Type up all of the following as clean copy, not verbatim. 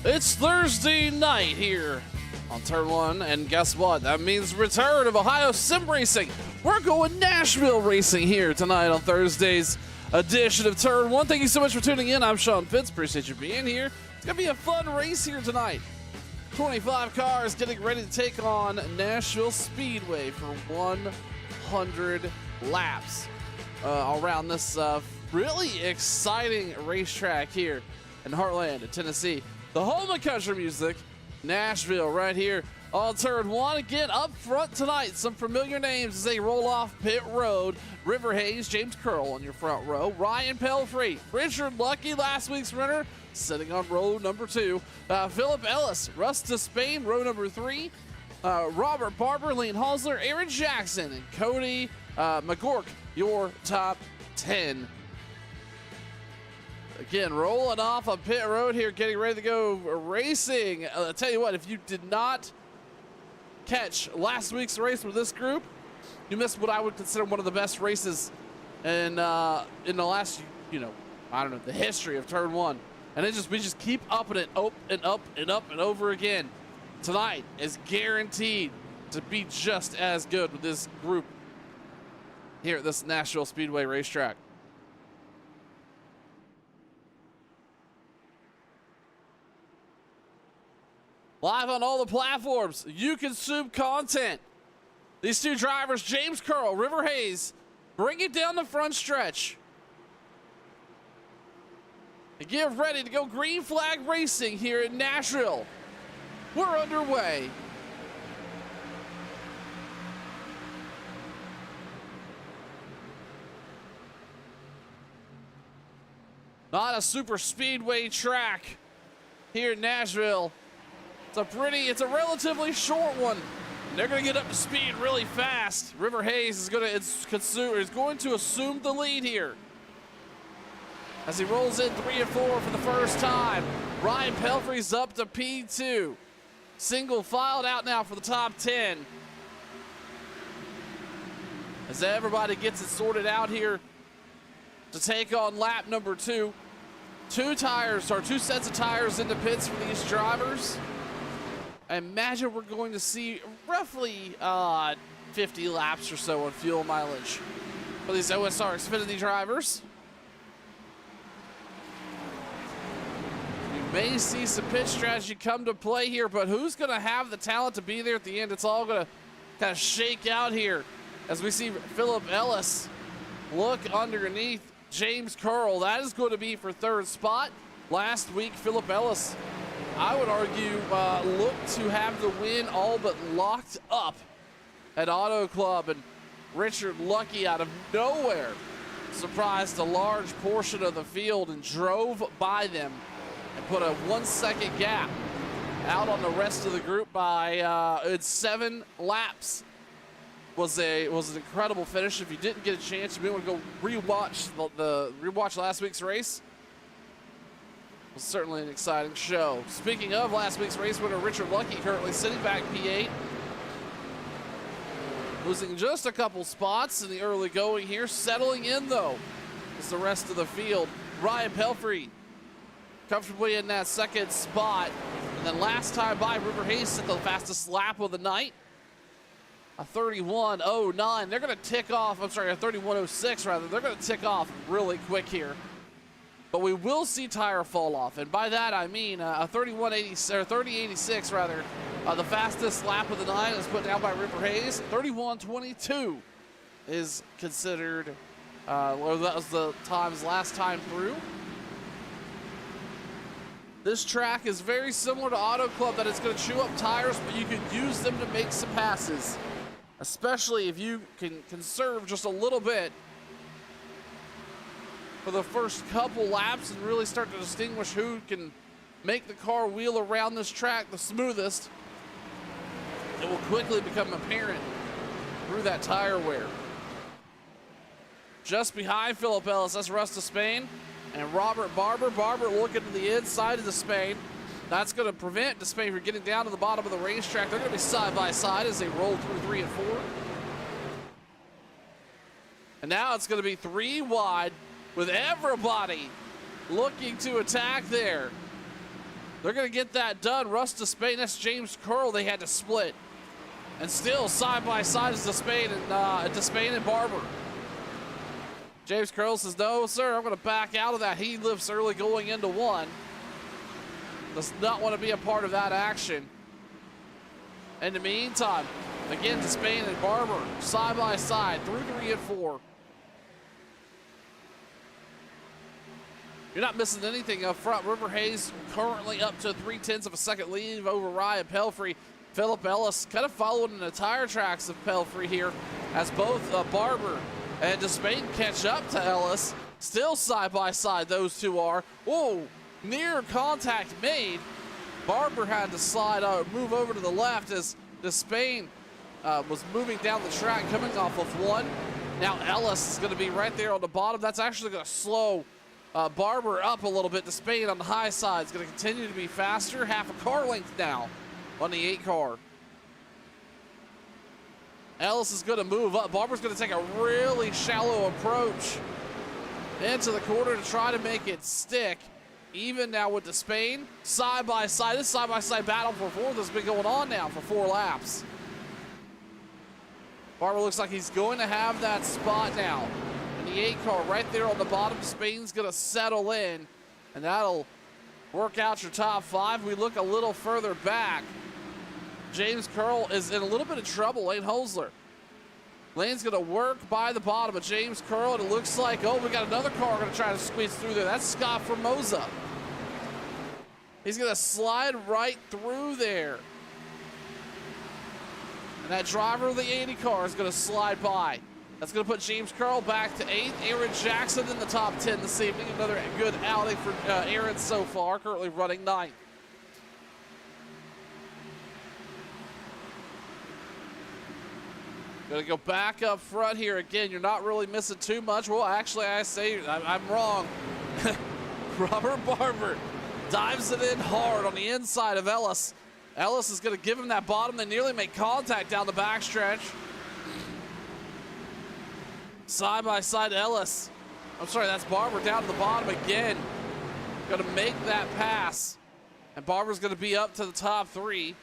It's Thursday night here on Turn 1, and guess what? That means return of Ohio Sim Racing. We're going Nashville racing here tonight on Thursday's edition of Turn 1. Thank you so much for tuning in. I'm Sean Pitts. Appreciate you being here. It's going to be a fun race here tonight. 25 cars getting ready to take on Nashville Speedway for 100 laps around this really exciting racetrack here in Heartland of Tennessee. The home of country music, Nashville, right here on Turn 1. Again, up front tonight, some familiar names as they roll off pit road. River Hayes, James Curl on your front row. Ryan Pelfrey, Richard Lucky, last week's winner, sitting on row number 2. Philip Ellis, Russ to Spain, row number 3. Robert Barber, Lean Halsler, Aaron Jackson, and Cody McGork, your top 10. Again, rolling off a pit road here, getting ready to go racing. I'll tell you what, if you did not catch last week's race with this group, you missed what I would consider one of the best races in the last, I don't know, the history of Turn 1. And we just keep upping it, up and up and up and over again. Tonight is guaranteed to be just as good with this group here at this Nashville Speedway racetrack. Live on all the platforms, you consume content. These two drivers, James Curl, River Hayes, bring it down the front stretch. And get ready to go green flag racing here in Nashville. We're underway. Not a super speedway track here in Nashville. It's a relatively short one. They're going to get up to speed really fast. River Hayes is going to assume the lead here as he rolls in 3 and 4 for the first time. Ryan Pelfrey's up to P2. Single filed out now for the top 10. As everybody gets it sorted out here to take on lap number 2. Two sets of tires in the pits for these drivers. I imagine we're going to see roughly 50 laps or so on fuel mileage for these OSR Xfinity drivers. You may see some pit strategy come to play here, but who's going to have the talent to be there at the end? It's all going to kind of shake out here as we see Philip Ellis look underneath James Curl. That is going to be for third spot. Last week, Philip Ellis, I would argue, looked to have the win all but locked up at Auto Club, and Richard Lucky out of nowhere surprised a large portion of the field and drove by them and put a 1 second gap out on the rest of the group by 7 laps. Was an incredible finish. If you didn't get a chance, you may want to go rewatch last week's race. Was certainly an exciting show. Speaking of last week's race winner, Richard Lucky currently sitting back P8. Losing just a couple spots in the early going here. Settling in, though, is the rest of the field. Ryan Pelfrey comfortably in that second spot. And then last time by, River Hayes set the fastest lap of the night. A 31.09. They're going to tick off, a 31.06 rather. They're going to tick off really quick here. But we will see tire fall off, and by that I mean a 30.86 rather. The fastest lap of the night is put down by River Hayes. 31.22 is considered, or that was the times last time through. This track is very similar to Auto Club, that it's going to chew up tires, but you can use them to make some passes, especially if you can conserve just a little bit for the first couple laps and really start to distinguish who can make the car wheel around this track the smoothest. It will quickly become apparent through that tire wear. Just behind Philip Ellis, that's Russ to Spain and Robert Barber. Barber looking to the inside of the Spain. That's going to prevent Despain from getting down to the bottom of the racetrack. They're going to be side by side as they roll through 3 and 4. And now it's going to be 3 wide with everybody looking to attack there. They're going to get that done. Russ Despain, that's James Curl they had to split. And still side by side is Despain and Barber. James Curl says, no, sir, I'm going to back out of that. He lifts early going into one. Does not want to be a part of that action. In the meantime, again, Despain and Barber side by side through 3 and 4. You're not missing anything up front. River Hayes currently up to 3/10 of a second lead over Ryan Pelfrey. Philip Ellis kind of followed in the tire tracks of Pelfrey here as both Barber and Despain catch up to Ellis. Still side by side, those two are. Whoa, near contact made. Barber had to slide move over to the left as Despain was moving down the track, coming off of one. Now Ellis is going to be right there on the bottom. That's actually going to slow Barber up a little bit. Despain on the high side is going to continue to be faster. Half a car length now on the 8 car. Ellis is going to move up. Barber's going to take a really shallow approach into the corner to try to make it stick. Even now with Despain, side by side. This side by side battle for 4th has been going on now for 4 laps. Barber looks like he's going to have that spot now. And the 8 car right there on the bottom. Despain's going to settle in, and that'll work out your top 5. We look a little further back. James Curl is in a little bit of trouble. Lane Holzler. Lane's going to work by the bottom of James Curl, and it looks like, oh, we got another car going to try to squeeze through there. That's Scott Formosa. He's going to slide right through there. And that driver of the 80 car is going to slide by. That's going to put James Curl back to 8th. Aaron Jackson in the top 10 this evening. Another good outing for Aaron so far, currently running 9th. Going to go back up front here again. You're not really missing too much. Well, actually, I say I'm wrong. Robert Barber dives it in hard on the inside of Ellis. Ellis is going to give him that bottom. They nearly make contact down the backstretch. Side by side Ellis. I'm sorry, that's Barber down to the bottom again. Going to make that pass. And Barber's going to be up to the top 3.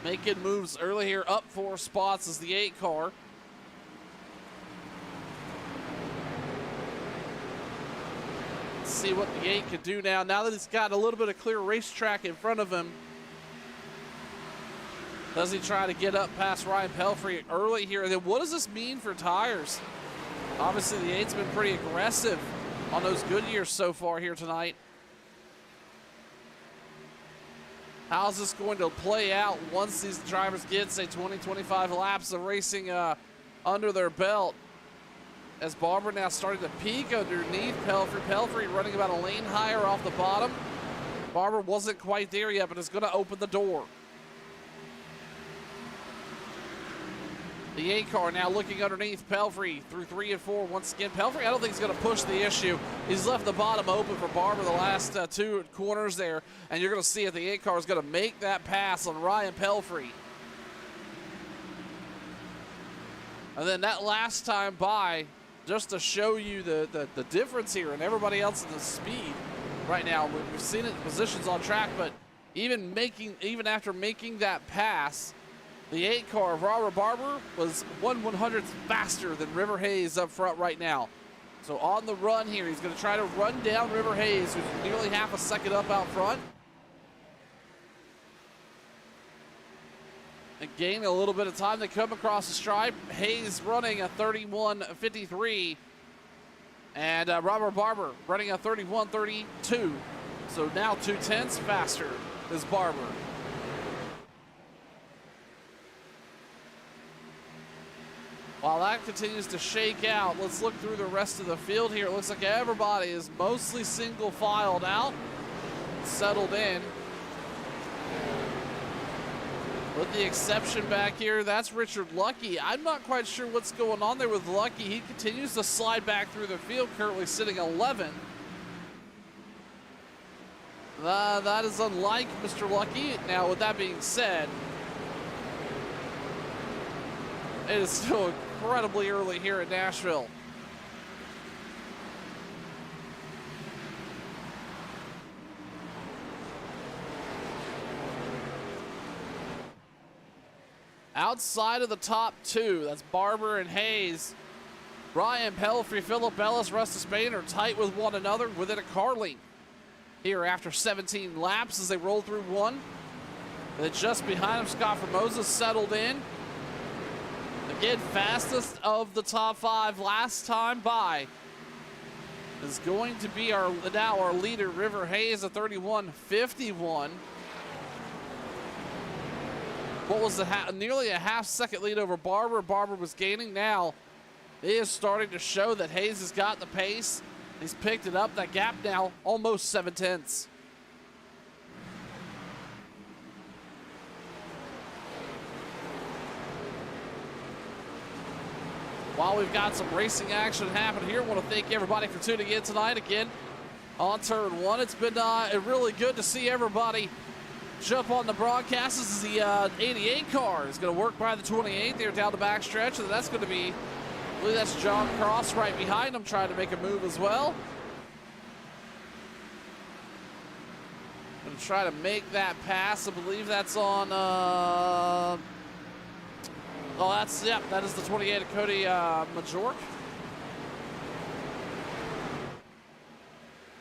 Making moves early here, up 4 spots is the 8 car. Let's see what the 8 can do now. Now that he's got a little bit of clear racetrack in front of him, does he try to get up past Ryan Pelfrey early here? And then what does this mean for tires? Obviously, the 8's been pretty aggressive on those Goodyears so far here tonight. How's this going to play out once these drivers get, say, 20, 25 laps of racing under their belt? As Barber now starting to peak underneath Pelfrey. Pelfrey running about a lane higher off the bottom. Barber wasn't quite there yet, but is going to open the door. The 8 car now looking underneath Pelfrey through 3 and 4 once again. Pelfrey, I don't think he's going to push the issue. He's left the bottom open for Barber the last 2 corners there, and you're going to see if the 8 car is going to make that pass on Ryan Pelfrey. And then that last time by, just to show you the difference here and everybody else in the speed right now. We've seen it in positions on track, but even after making that pass, the 8 car of Robert Barber was 1/100th faster than River Hayes up front right now. So on the run here, he's going to try to run down River Hayes, who's nearly half a second up out front. And gain a little bit of time to come across the stripe. Hayes running a 31.53. And Robert Barber running a 31.32. So now 2/10 faster is Barber. While that continues to shake out, let's look through the rest of the field here. It looks like everybody is mostly single filed out, settled in. With the exception back here, that's Richard Lucky. I'm not quite sure what's going on there with Lucky. He continues to slide back through the field, currently sitting 11th. That is unlike Mr. Lucky. Now, with that being said, it is still incredibly early here in Nashville. outside of the top two. That's Barber and Hayes. Ryan Pelfrey, Philip Ellis, Russ Spain are tight with one another within a car length here after 17 laps as they roll through one. And then just behind him, Scott Formosa settled in. Again, fastest of the top five last time by is going to be our leader, River Hayes, at 31.51. What was nearly a half-second lead over Barber. Barber was gaining. Now he is starting to show that Hayes has got the pace. He's picked it up. That gap now almost 7/10. While we've got some racing action happening here, I want to thank everybody for tuning in tonight again on Turn 1. It's been really good to see everybody jump on the broadcast. This is the 88 car. It's going to work by the 28 there down the backstretch, and that's going to be, I believe that's John Cross right behind him trying to make a move as well. Going to try to make that pass. I believe that's on... that is the 28 of Cody Majork.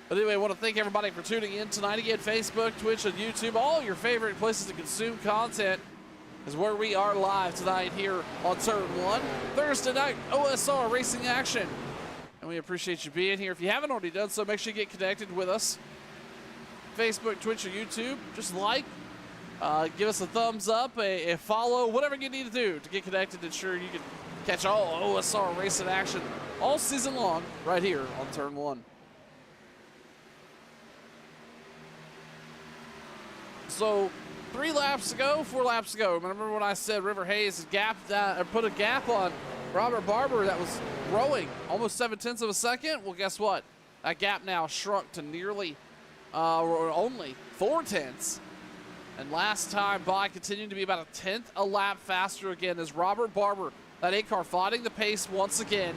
But anyway, I want to thank everybody for tuning in tonight. Again, Facebook, Twitch, and YouTube, all your favorite places to consume content is where we are live tonight here on Turn 1. Thursday night OSR racing action. And we appreciate you being here. If you haven't already done so, make sure you get connected with us. Facebook, Twitch, or YouTube. Just like. Give us a thumbs up, a follow, whatever you need to do to get connected, ensure you can catch all OSR racing action all season long right here on Turn 1. So 4 laps ago, remember when I said River Hayes put a gap on Robert Barber that was growing almost 7/10 of a second? Well, guess what? That gap now shrunk to nearly or only 4/10. And last time by, continuing to be about 1/10 a lap faster again as Robert Barber, that 8 car, fighting the pace once again.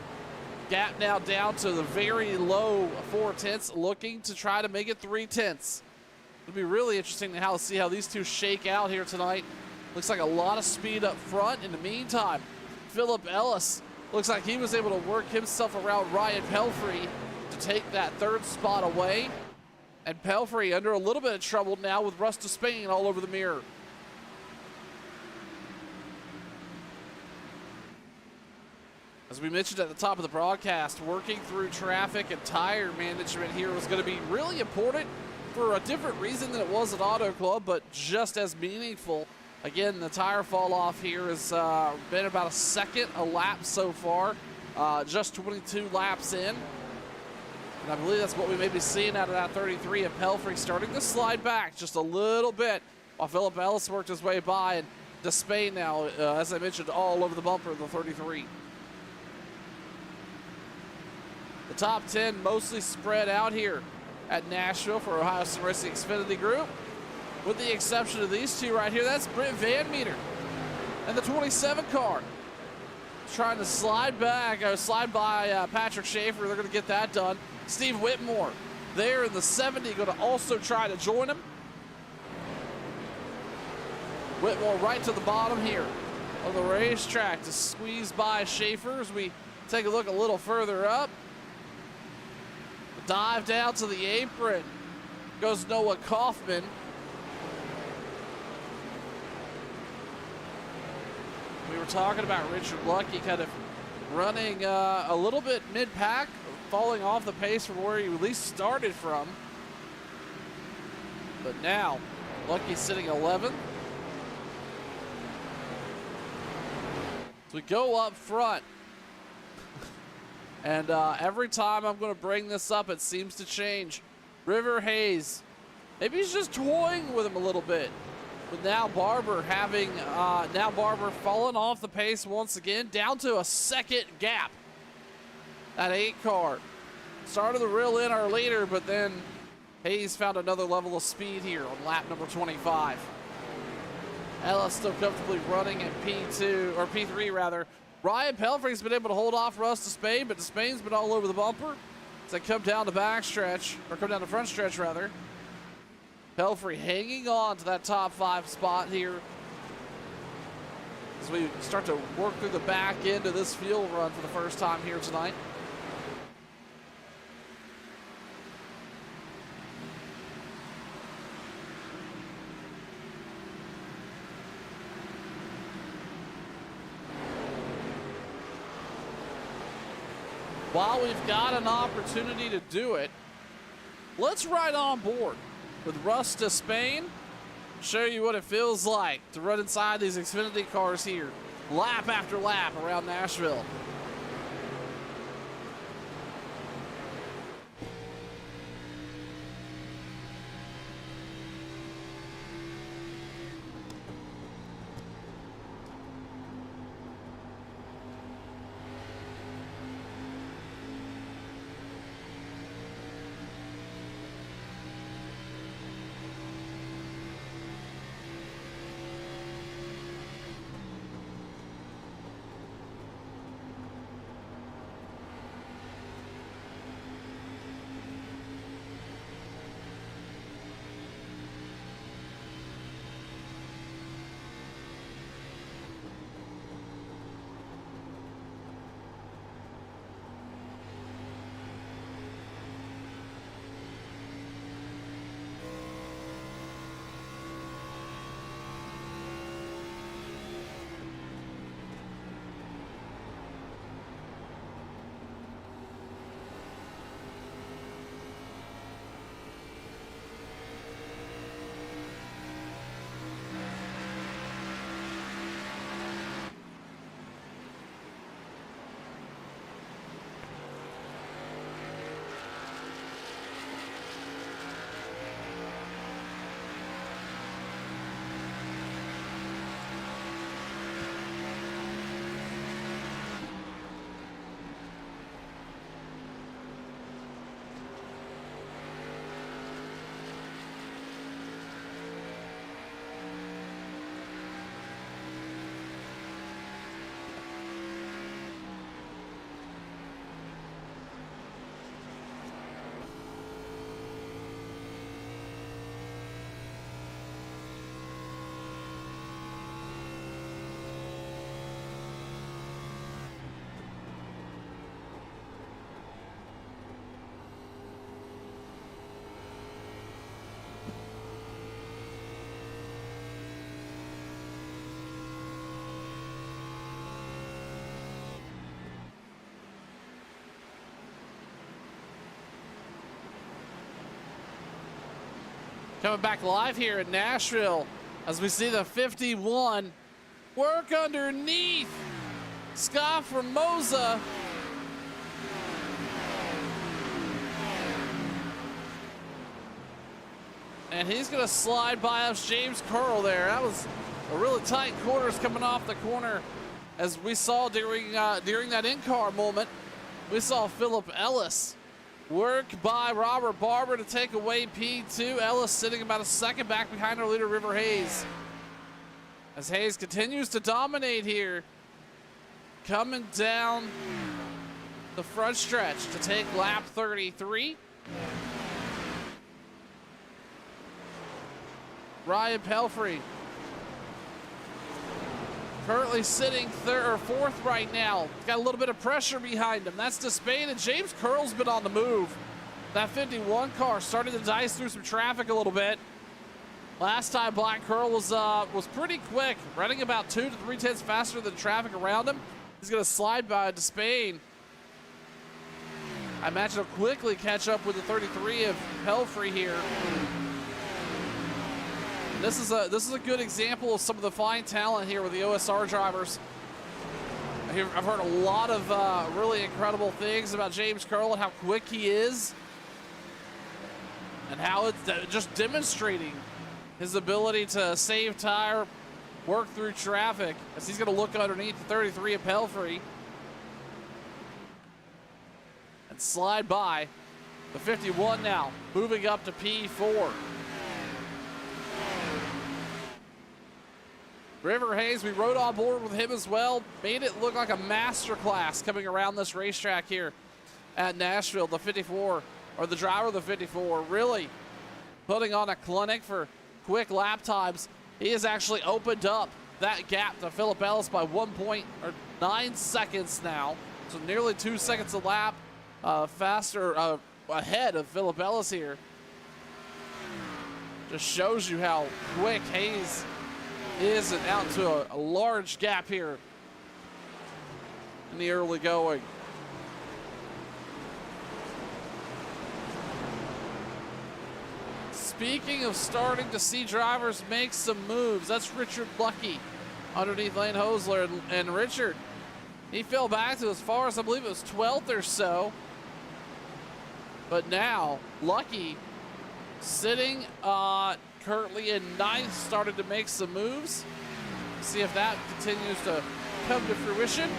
Gap now down to the very low 4/10, looking to try to make it 3/10. It'll be really interesting to see how these two shake out here tonight. Looks like a lot of speed up front. In the meantime, Philip Ellis looks like he was able to work himself around Ryan Pelfrey to take that 3rd spot away. And Pelfrey under a little bit of trouble now with Russ Spain all over the mirror. As we mentioned at the top of the broadcast, working through traffic and tire management here was going to be really important for a different reason than it was at Auto Club, but just as meaningful. Again, the tire fall off here has been about 1 second a lap so far, just 22 laps in. And I believe that's what we may be seeing out of that 33 of Pelfrey starting to slide back just a little bit while Philip Ellis worked his way by. And Despain now, as I mentioned, all over the bumper of the 33. The top 10 mostly spread out here at Nashville for Ohio Sim Racing Xfinity Group. With the exception of these two right here, that's Britt Van Meter and the 27 car. Trying to slide by Patrick Schaefer. They're going to get that done. Steve Whitmore there in the 70, going to also try to join him. Whitmore right to the bottom here of the racetrack to squeeze by Schaefer as we take a look a little further up. Dive down to the apron goes Noah Kaufman. We were talking about Richard Lucky kind of running a little bit mid-pack, falling off the pace from where he at least started from. But now, Lucky's sitting 11th. So we go up front. And every time I'm going to bring this up, it seems to change. River Hayes, maybe he's just toying with him a little bit. But now Barber falling off the pace once again, down to a 2nd gap. That 8 car started to reel in our leader, but then Hayes found another level of speed here on lap number 25. Ellis still comfortably running at P2, or P3 rather. Ryan Pelfrey's been able to hold off Russ Despain, but Despain's been all over the bumper as they come down the back stretch, or come down the front stretch rather. Pelfrey hanging on to that top 5 spot here. as we start to work through the back end of this field run for the first time here tonight. While we've got an opportunity to do it, let's ride on board with Russ Despain. Show you what it feels like to run inside these Xfinity cars here, lap after lap around Nashville. Coming back live here in Nashville as we see the 51 work underneath Scott Formosa. And he's going to slide by us James Curl there. That was a really tight quarters coming off the corner. As we saw during that in-car moment, we saw Philip Ellis work by Robert Barber to take away P2. Ellis sitting about a second back behind our leader, River Hayes. As Hayes continues to dominate here, coming down the front stretch to take lap 33. Ryan Pelfrey currently sitting third or fourth right now. Got a little bit of pressure behind him. That's Despain, and James Curl's been on the move. That 51 car starting to dice through some traffic a little bit. Last time Black Curl was pretty quick, running about 2 to 3 tenths faster than traffic around him. He's going to slide by Despain. I imagine he'll quickly catch up with the 33 of Pelfrey here. This is a good example of some of the fine talent here with the OSR drivers. I've heard a lot of really incredible things about James Curl and how quick he is, and how it's just demonstrating his ability to save tire, work through traffic, as he's going to look underneath the 33 of Pelfrey and slide by the 51 now, moving up to P4. River Hayes, we rode on board with him as well. Made it look like a masterclass coming around this racetrack here at Nashville. The 54, or the driver of the 54, really putting on a clinic for quick lap times. He has actually opened up that gap to Philip Ellis by 1.9 seconds now. So nearly 2 seconds a lap faster ahead of Philip Ellis here. Just shows you how quick Hayes is and out to a large gap here in the early going. Speaking of starting to see drivers make some moves, that's Richard Lucky underneath Lane Hosler. And Richard, he fell back to as far as I believe it was 12th or so. But now, Lucky sitting currently in 9th, started to make some moves. See if that continues to come to fruition.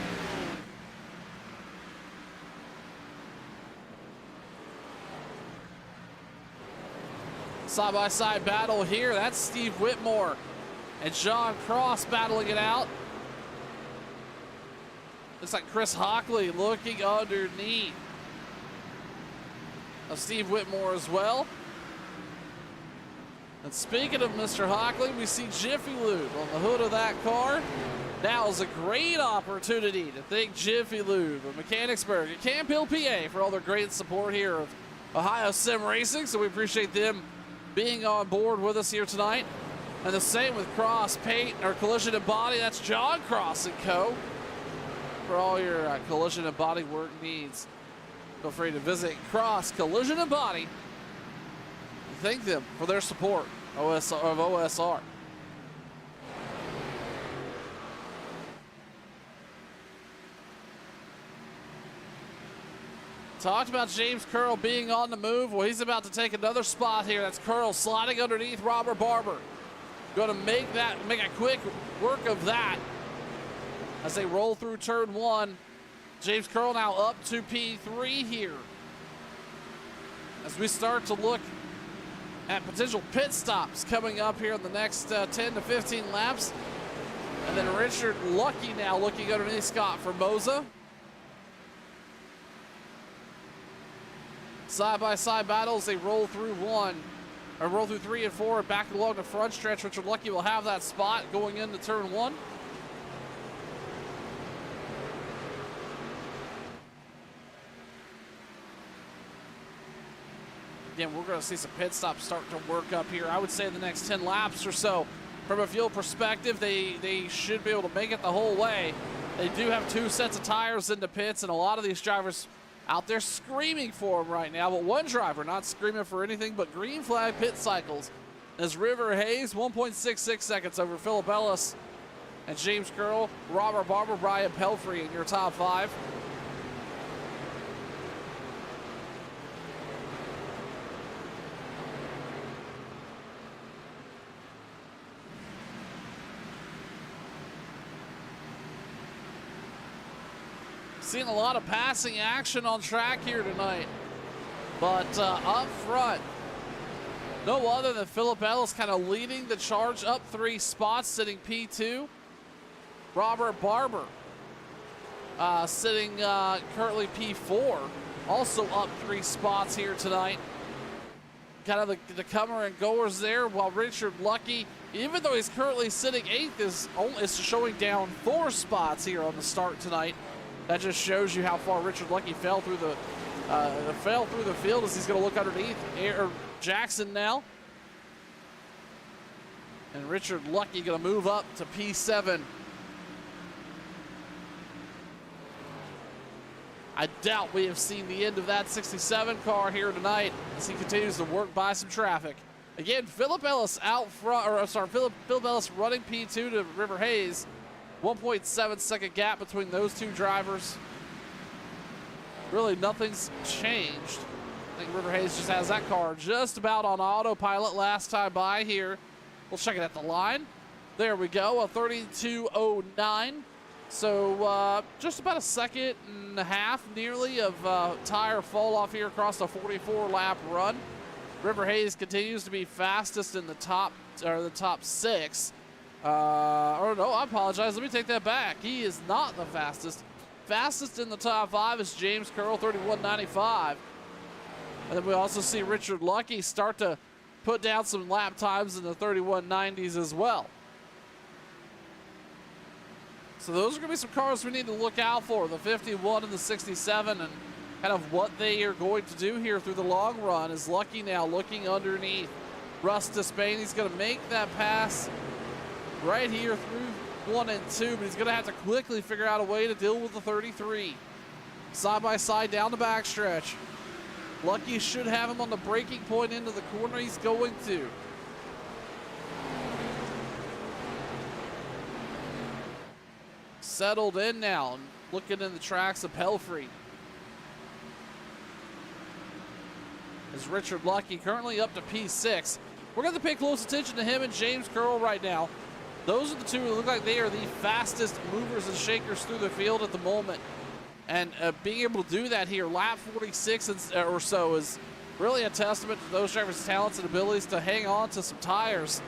Side-by-side battle here. That's Steve Whitmore and John Cross battling it out. Looks like Chris Hockley looking underneath of Steve Whitmore as well. And speaking of Mr. Hockley, we see Jiffy Lube on the hood of that car. Now is a great opportunity to thank Jiffy Lube of Mechanicsburg and Camp Hill, PA for all their great support here of Ohio Sim Racing. So we appreciate them being on board with us here tonight. And the same with Cross Paint or Collision and Body. That's John Cross and Co. for all your collision and body work needs. Feel free to visit Cross Collision and Body. Thank them for their support of OSR. Talked about James Curl being on the move. Well, he's about to take another spot here. That's Curl sliding underneath Robert Barber. Going to make a quick work of that as they roll through turn 1. James Curl now up to P3 here. As we start to look at potential pit stops coming up here in the next 10 to 15 laps. And then Richard Lucky now looking underneath Scott Formosa. Side-by-side battles, they roll through 3 and 4, and back along the front stretch. Richard Lucky will have that spot going into turn 1. Again, we're going to see some pit stops start to work up here. I would say in the next 10 laps or so. From a fuel perspective, they should be able to make it the whole way. They do have 2 sets of tires in the pits, and a lot of these drivers out there screaming for him right now, but one driver not screaming for anything but green flag pit cycles. As River Hayes, 1.66 seconds over Philip Ellis and James Curl, Robert Barber, Brian Pelfrey in your top 5. Seeing a lot of passing action on track here tonight. But up front, no other than Philip Ellis kind of leading the charge up 3 spots, sitting P2. Robert Barber sitting currently P4, also up 3 spots here tonight. Kind of the comer and goers there, while Richard Lucky, even though he's currently sitting 8th, is showing down 4 spots here on the start tonight. That just shows you how far Richard Lucky fell through the field, as he's going to look underneath Jackson now. And Richard Lucky going to move up to P7. I doubt we have seen the end of that 67 car here tonight as he continues to work by some traffic. Again, Philip Ellis out front, or sorry, Philip Ellis running P2 to River Hayes. 1.7 second gap between those 2 drivers. Really nothing's changed. I think River Hayes just has that car just about on autopilot last time by here. We'll check it at the line. There we go, a 32.09. So just about a second and a half nearly of tire fall off here across the 44 lap run. River Hayes continues to be fastest in the top 6. Or no, I apologize. Let me take that back. He is not the fastest. Fastest in the top 5 is James Curl, 31.95. And then we also see Richard Lucky start to put down some lap times in the 31.90s as well. So those are going to be some cars we need to look out for, the 51 and the 67, and kind of what they are going to do here through the long run. Is Lucky now looking underneath Russ Despain. He's going to make that pass right here through 1 and 2, but he's going to have to quickly figure out a way to deal with the 33. Side by side down the backstretch. Lucky should have him on the braking point into the corner. He's going to. Settled in now, looking in the tracks of Pelfrey. As Richard Lucky currently up to P6. We're going to pay close attention to him and James Curl right now. Those are the two who look like they are the fastest movers and shakers through the field at the moment. And being able to do that here, lap 46 or so, is really a testament to those drivers' talents and abilities to hang on to some tires.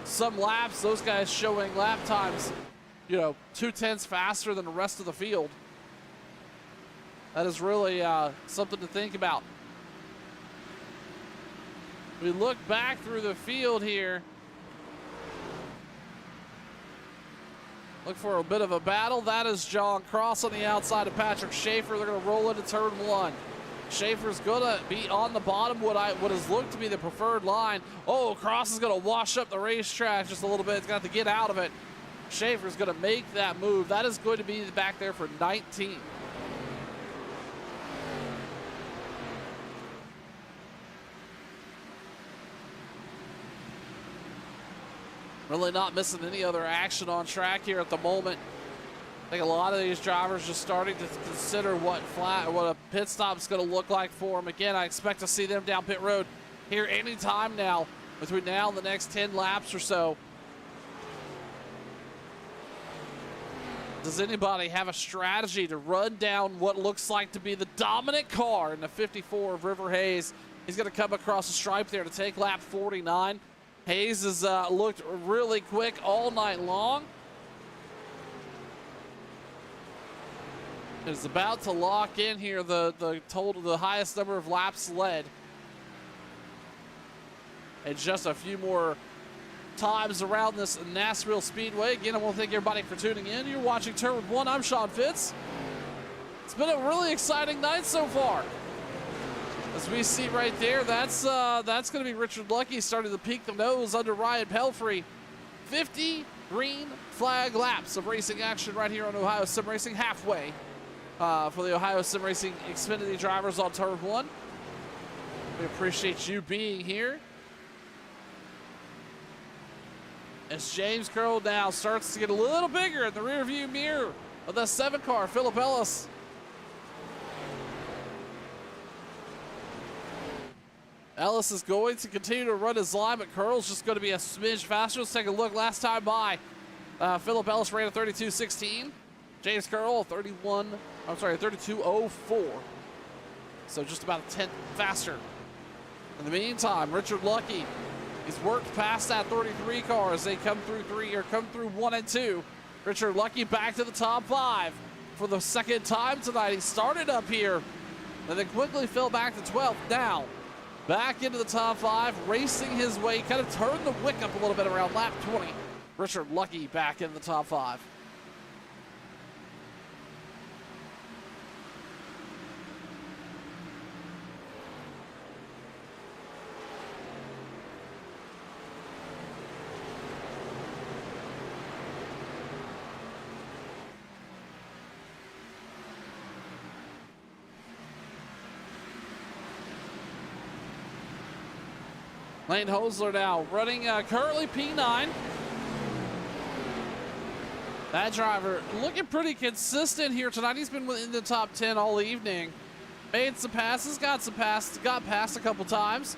Some laps, those guys showing lap times, 2/10 faster than the rest of the field. That is really something to think about. We look back through the field here. Look for a bit of a battle. That is John Cross on the outside of Patrick Schaefer. They're going to roll into turn 1. Schaefer's going to be on the bottom, what has looked to be the preferred line. Oh, Cross is going to wash up the racetrack just a little bit. He's got to get out of it. Schaefer's going to make that move. That is going to be back there for 19. Really not missing any other action on track here at the moment. I think a lot of these drivers just starting to consider what a pit stop is going to look like for them. Again, I expect to see them down pit road here anytime now, between now and the next 10 laps or so. Does anybody have a strategy to run down what looks like to be the dominant car in the 54 of River Hayes? He's going to come across the stripe there to take lap 49. Hayes has looked really quick all night long. Is about to lock in here the total, the highest number of laps led. And just a few more times around this Nashville Speedway. Again, I want to thank everybody for tuning in. You're watching Turn 1. I'm Sean Fitz. It's been a really exciting night so far. As we see right there, that's going to be Richard Lucky starting to peek the nose under Ryan Pelfrey. 50 green flag laps of racing action right here on Ohio Sim Racing, halfway for the Ohio Sim Racing Xfinity drivers on Turn 1. We appreciate you being here. As James Curl now starts to get a little bigger in the rearview mirror of the 7 car, Philip Ellis. Ellis is going to continue to run his line, but Curl's just going to be a smidge faster. Let's take a look. Last time by, Philip Ellis ran a 32.16. James Curl, 32.04. So just about a tenth faster. In the meantime, Richard Lucky, he's worked past that 33 car as they come through 1 and 2. Richard Lucky back to the top 5 for the second time tonight. He started up here and then quickly fell back to 12th. Now, back into the top 5, racing his way, kind of turned the wick up a little bit around lap 20. Richard Lucky back in the top 5. Lane Hosler now running currently P9. That driver looking pretty consistent here tonight. He's been in the top 10 all evening. Made some passes, got past a couple times.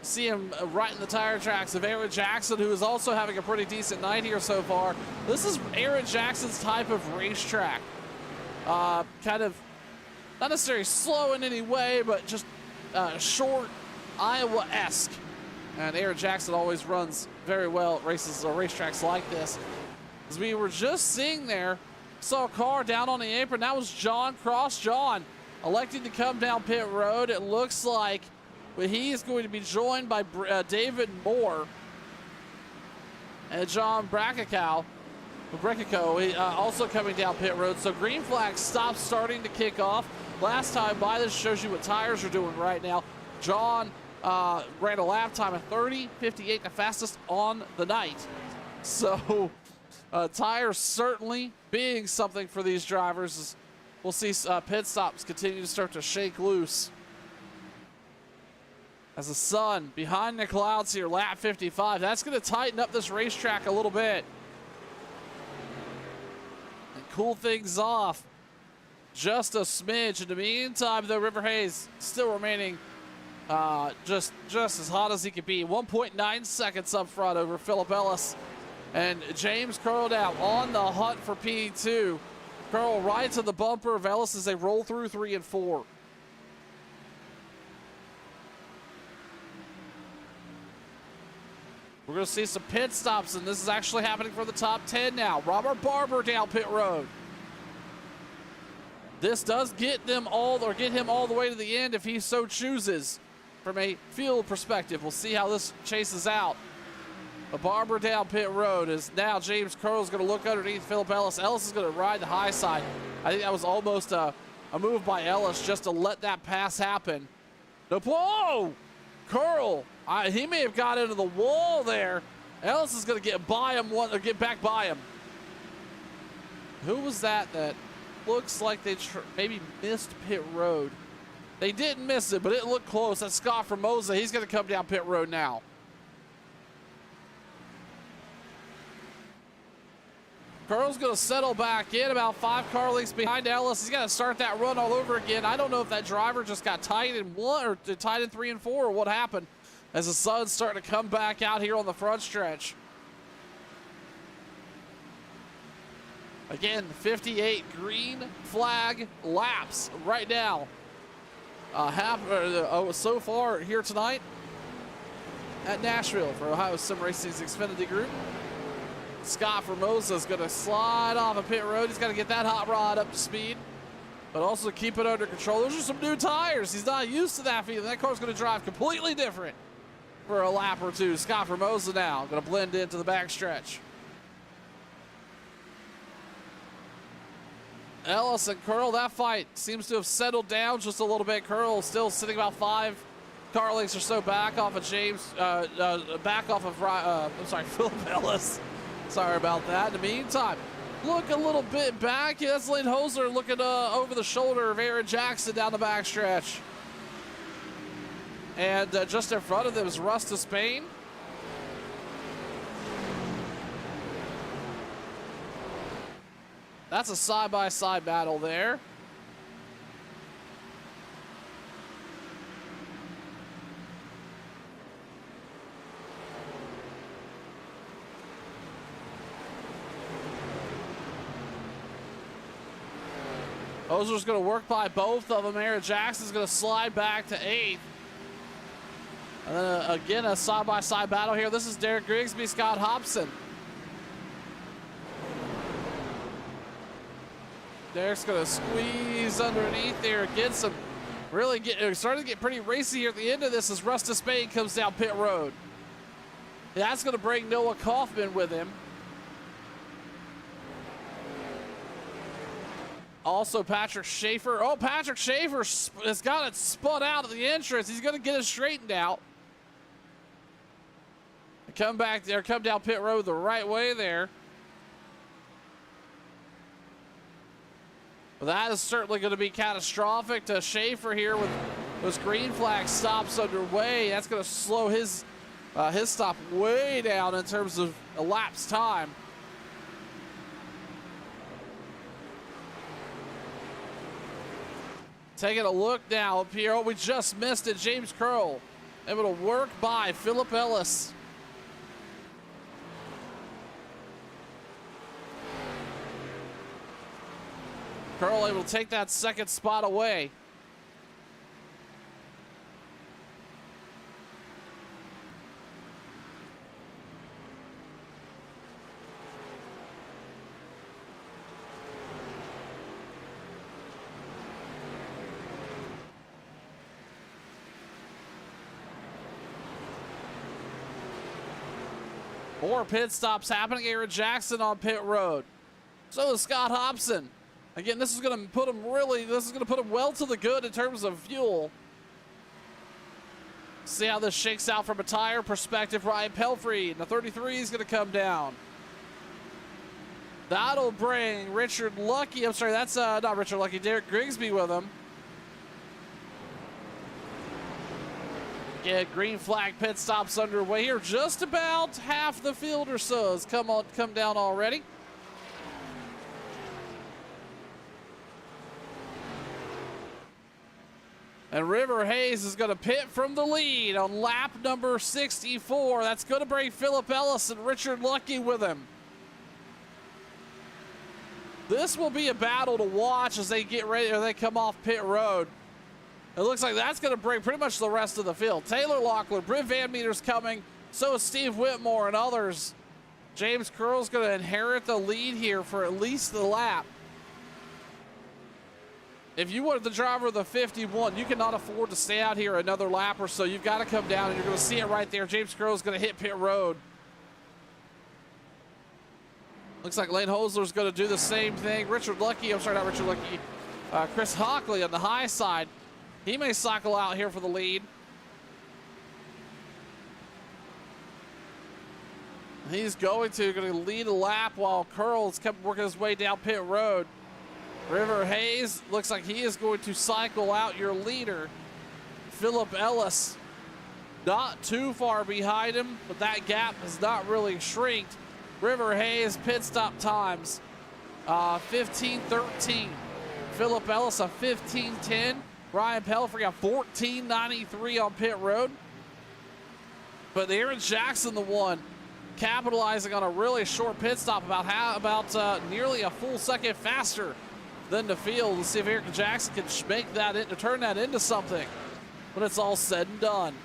See him right in the tire tracks of Aaron Jackson, who is also having a pretty decent night here so far. This is Aaron Jackson's type of racetrack. Kind of not necessarily slow in any way, but just short, Iowa-esque. And Aaron Jackson always runs very well at races or racetracks like this. As we were just seeing there, saw a car down on the apron. That was John Cross. John electing to come down pit road. It looks like he is going to be joined by David Moore and John Brackacow. Brekico also coming down pit road. So green flag stops starting to kick off. Last time by, this shows you what tires are doing right now. John ran a lap time of 30:58, the fastest on the night. So tires certainly being something for these drivers. We'll see pit stops continue to start to shake loose. As the sun behind the clouds here, lap 55. That's going to tighten up this racetrack a little bit and cool things off just a smidge. In the meantime, though, River Hayes still remaining just as hot as he could be. 1.9 seconds up front over Philip Ellis. And James Curl now on the hunt for P2. Curl right to the bumper of Ellis as they roll through 3 and 4. We're going to see some pit stops, and this is actually happening for the top 10 now. Robert Barber down pit road. This does get them all, or get him all the way to the end if he so chooses from a field perspective. We'll see how this chases out. But Barber down pit road is now James Curl is going to look underneath Philip Ellis. Ellis is going to ride the high side. I think that was almost a move by Ellis just to let that pass happen. No, whoa! Curl, he may have got into the wall there. Ellis is going to get by him get back by him. Who was that looks like they maybe missed pit road? They didn't miss it, but it looked close. That's Scott Formosa. He's going to come down pit road now. Curl's going to settle back in about 5 car lengths behind Ellis. He's got to start that run all over again. I don't know if that driver just got tied in 1 or tied in 3 and 4 or what happened as the sun's starting to come back out here on the front stretch. Again, 58 green flag laps right now. So far here tonight at Nashville for Ohio Sim Racing's Xfinity Group. Scott Formosa is going to slide off a pit road. He's got to get that hot rod up to speed, but also keep it under control. Those are some new tires. He's not used to that feeling. That car's going to drive completely different for a lap or two. Scott Formosa now going to blend into the backstretch. Ellis and Curl, that fight seems to have settled down just a little bit. Curl still sitting about 5 car lengths or so back off of Philip Ellis. Sorry about that. In the meantime, look a little bit back. That's Lynn Hosler looking over the shoulder of Aaron Jackson down the backstretch. And just in front of them is Russ Despain. That's a side-by-side battle there. Hosler's going to work by both of them. Aaron Jackson's going to slide back to 8th. And then again, a side-by-side battle here. This is Derek Grigsby, Scott Hobson. Derek's going to squeeze underneath there. Starting to get pretty racy here at the end of this as Russ Despain comes down pit road. That's going to bring Noah Kaufman with him. Also, Patrick Schaefer. Oh, Patrick Schaefer has got it spun out at the entrance. He's going to get it straightened out. Come back there, come down pit road the right way there. Well, that is certainly going to be catastrophic to Schaefer here with those green flag stops underway. That's going to slow his stop way down in terms of elapsed time. Taking a look now up here. Oh, we just missed it. James Curl able to work by Philip Ellis. Curl able to take that second spot away. More pit stops happening. Aaron Jackson on pit road. So is Scott Hobson. Again, this is going to put him well to the good in terms of fuel. See how this shakes out from a tire perspective. Ryan Pelfrey, the 33 is going to come down. That'll bring Richard Lucky. I'm sorry, that's not Richard Lucky. Derek Grigsby with him. Get green flag pit stops underway here. Just about half the field or so has come down already. And River Hayes is going to pit from the lead on lap number 64. That's going to bring Philip Ellis and Richard Lucky with him. This will be a battle to watch as they get ready or they come off pit road. It looks like that's going to bring pretty much the rest of the field. Taylor Lockwood, Britt Van Meter's coming. So is Steve Whitmore and others. James Curl's going to inherit the lead here for at least the lap. If you wanted the driver of the 51, you cannot afford to stay out here another lap or so. You've got to come down, and you're going to see it right there. James Curl's going to hit pit road. Looks like Lane Hosler's going to do the same thing. Richard Lucky, I'm sorry, not Richard Lucky. Chris Hockley on the high side. He may cycle out here for the lead. He's going to lead a lap while Curl's kept working his way down pit road. River Hayes looks like he is going to cycle out your leader. Philip Ellis not too far behind him, but that gap has not really shrinked. River Hayes pit stop times 15:13. Philip Ellis a 15:10. Ryan Pelfrey a 14:93 on pit road. But Aaron Jackson, the one capitalizing on a really short pit stop, about nearly a full second faster than the field. Let's see if Aaron Jackson can make that to turn that into something when it's all said and done.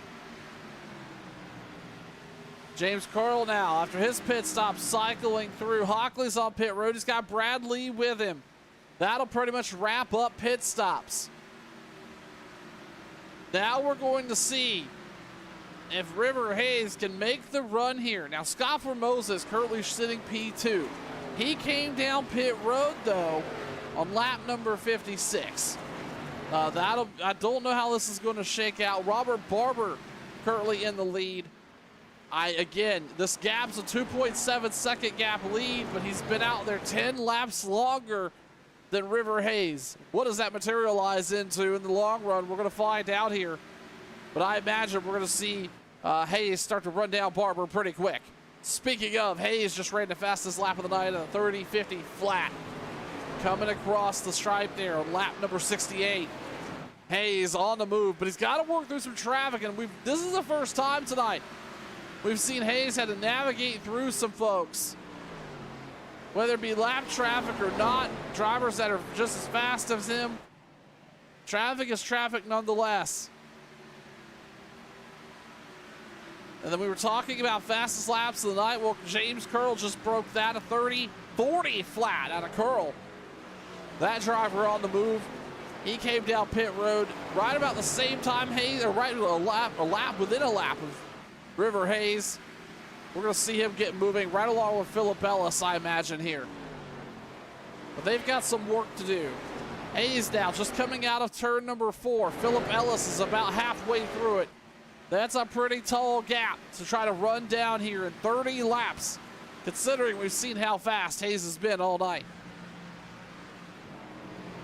James Curl now, after his pit stop, cycling through. Hockley's on pit road. He's got Bradley with him. That'll pretty much wrap up pit stops. Now we're going to see if River Hayes can make the run here. Now, Scott Formosa is currently sitting P2. He came down pit road, though, on lap number 56. I don't know how this is going to shake out. Robert Barber currently in the lead. Again, this gap's a 2.7 second gap lead, but he's been out there 10 laps longer than River Hayes. What does that materialize into in the long run? We're going to find out here. But I imagine we're going to see Hayes start to run down Barber pretty quick. Speaking of, Hayes just ran the fastest lap of the night at a 30-50 flat. Coming across the stripe there on lap number 68. Hayes on the move, but he's got to work through some traffic, and this is the first time tonight we've seen Hayes had to navigate through some folks. Whether it be lap traffic or not, drivers that are just as fast as him, traffic is traffic nonetheless. And then we were talking about fastest laps of the night. Well, James Curl just broke that, a 30-40 flat out of Curl. That driver on the move. He came down pit road right about the same time Hayes, or right a lap within a lap of River Hayes. We're going to see him get moving right along with Philip Ellis, I imagine, here. But they've got some work to do. Hayes now just coming out of turn number 4. Philip Ellis is about halfway through it. That's a pretty tall gap to try to run down here in 30 laps, considering we've seen how fast Hayes has been all night.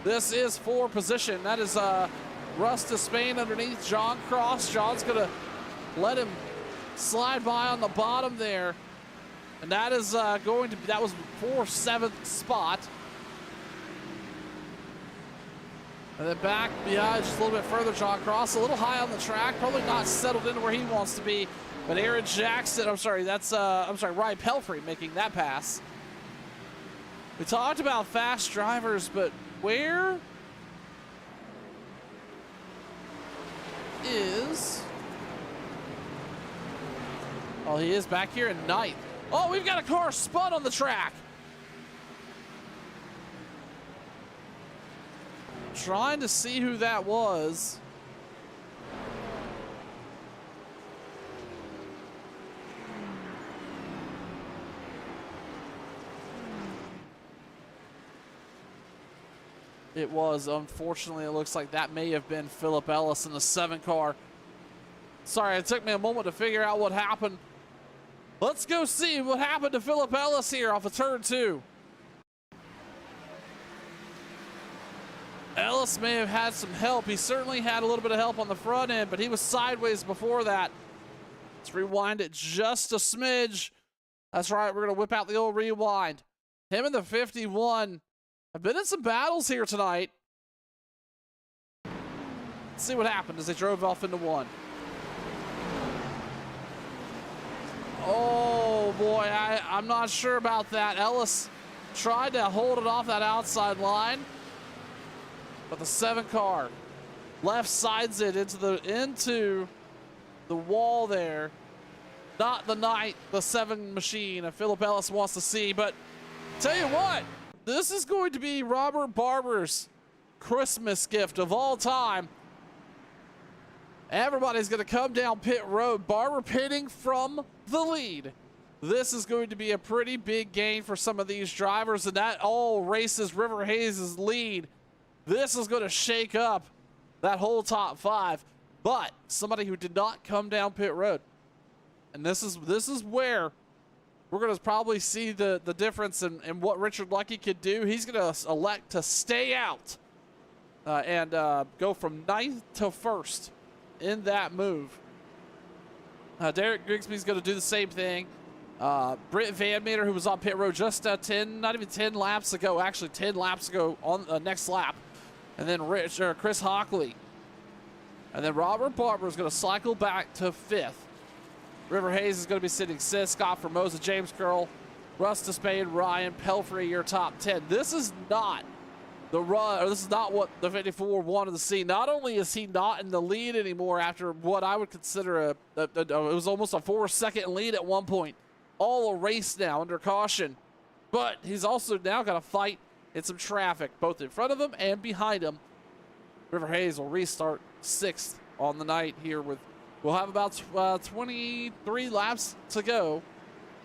This is for position. That is Russ Despain underneath John Cross. John's going to let him slide by on the bottom there. And that is that was for 7th spot. And then back behind just a little bit further, John Cross, a little high on the track, probably not settled into where he wants to be. But Aaron Jackson, Ryan Pelfrey making that pass. We talked about fast drivers, but where is... Oh, he is back here in 9th. Oh, we've got a car spun on the track. Trying to see who that was. It was. Unfortunately, it looks like that may have been Philip Ellis in the 7 car. Sorry, it took me a moment to figure out what happened. Let's go see what happened to Philip Ellis here off of turn 2. Ellis may have had some help. He certainly had a little bit of help on the front end, but he was sideways before that. Let's rewind it just a smidge. That's right, we're going to whip out the old rewind. Him and the 51 have been in some battles here tonight. Let's see what happened as they drove off into 1. Oh boy, I'm not sure about that. Ellis tried to hold it off that outside line, but the 7 car left sides it into the wall there. Not the night the 7 machine of Philip Ellis wants to see, but tell you what, this is going to be Robert Barber's Christmas gift of all time. Everybody's going to come down pit road. Barber pitting from the lead. This is going to be a pretty big gain for some of these drivers, and that all races River Hayes' lead. This is going to shake up that whole top 5. But somebody who did not come down pit road, and this is where we're going to probably see the difference in what Richard Lucky could do. He's going to elect to stay out and go from 9th to 1st in that move. Derek Grigsby's going to do the same thing. Britt Van Meter, who was on pit road just 10 laps ago, actually 10 laps ago on the next lap. And then Chris Hockley. And then Robert Barber is going to cycle back to 5th. River Hayes is going to be sitting 6th. Scott Formosa, James Curl, Russ Despade, Ryan Pelfrey, your top 10. This is not the run, or this is not what the 54 wanted to see. Not only is he not in the lead anymore after what I would consider it was almost a 4-second lead at one point. All a race now under caution. But he's also now got to fight in some traffic, both in front of him and behind him. River Hayes will restart 6th on the night here with, we'll have about 23 laps to go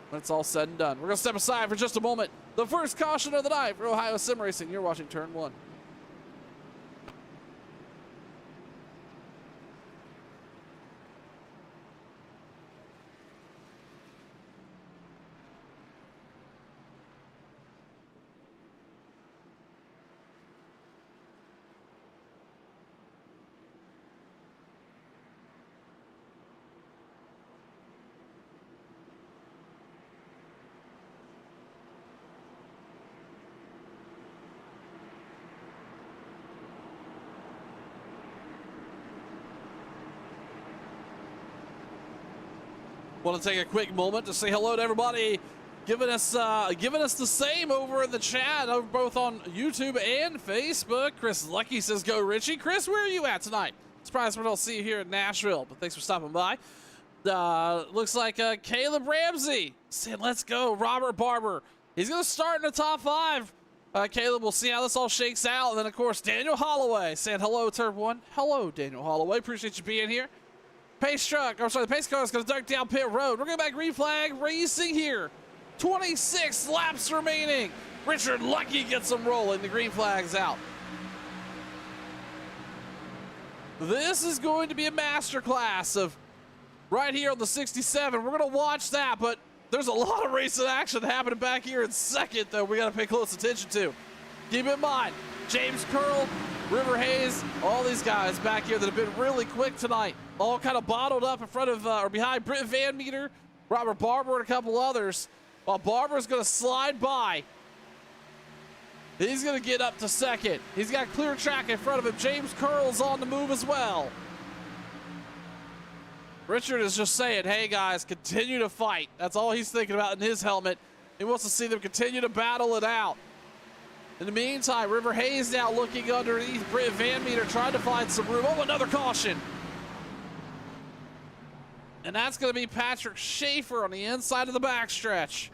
when it's all said and done. We're going to step aside for just a moment. The first caution of the night for Ohio Sim Racing. You're watching Turn 1. Want to take a quick moment to say hello to everybody giving us the same over in the chat, over both on YouTube and Facebook. Chris Lucky says, "Go Richie." Chris, where are you at tonight? Surprised we don't see you here in Nashville, but thanks for stopping by. Looks like Caleb Ramsey saying, "Let's go, Robert Barber." He's going to start in the top 5. Caleb, we'll see how this all shakes out. And then, of course, Daniel Holloway saying hello, Turn 1. Hello, Daniel Holloway. Appreciate you being here. Pace truck, or sorry, the pace car is going to duck down pit road. We're going back green flag racing here. 26 laps remaining. Richard Lucky gets them rolling. The green flag's out. This is going to be a masterclass of right here on the 67. We're going to watch that, but there's a lot of racing action happening back here in second, though, we got to pay close attention to. Keep in mind, James Curl, River Hayes, all these guys back here that have been really quick tonight, all kind of bottled up in front of or behind Britt Van Meter, Robert Barber, and a couple others, while Barber's going to slide by. He's going to get up to second. He's got clear track in front of him. James Curl's on the move as well. Richard is just saying, hey guys, continue to fight. That's all he's thinking about in his helmet. He wants to see them continue to battle it out. In the meantime, River Hayes now looking underneath Britt Van Meter, trying to find some room. Oh, another caution. And that's going to be Patrick Schaefer on the inside of the backstretch.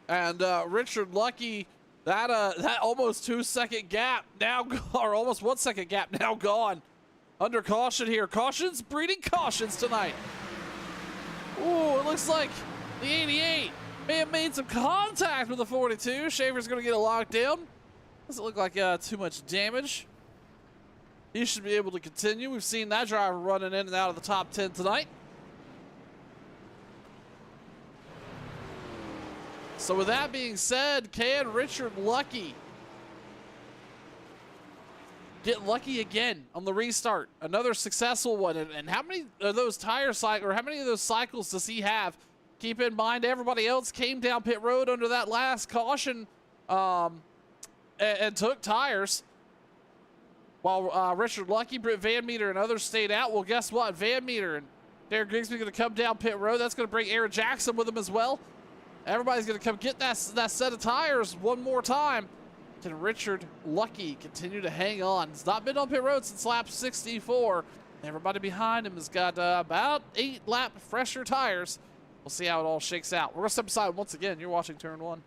And Richard Lucky, that almost 2-second gap now, or almost 1-second gap now gone. Under caution here. Cautions breeding cautions tonight. Ooh, it looks like the 88 May have made some contact with the 42. Schaefer's going to get a lockdown. Doesn't look like too much damage. He should be able to continue. We've seen that driver running in and out of the top 10 tonight. So with that being said, can Richard Lucky get lucky again on the restart? Another successful one. And how many of those how many of those cycles does he have? Keep in mind, everybody else came down pit road under that last caution and took tires. While Richard Lucky, Britt Van Meter, and others stayed out. Well, guess what? Van Meter and Derek Grigsby going to come down pit road. That's going to bring Aaron Jackson with him as well. Everybody's going to come get that set of tires one more time. Can Richard Lucky continue to hang on? He's not been on pit road since lap 64. Everybody behind him has got about 8 lap fresher tires. We'll see how it all shakes out. We're going to step aside once again. You're watching Turn 1.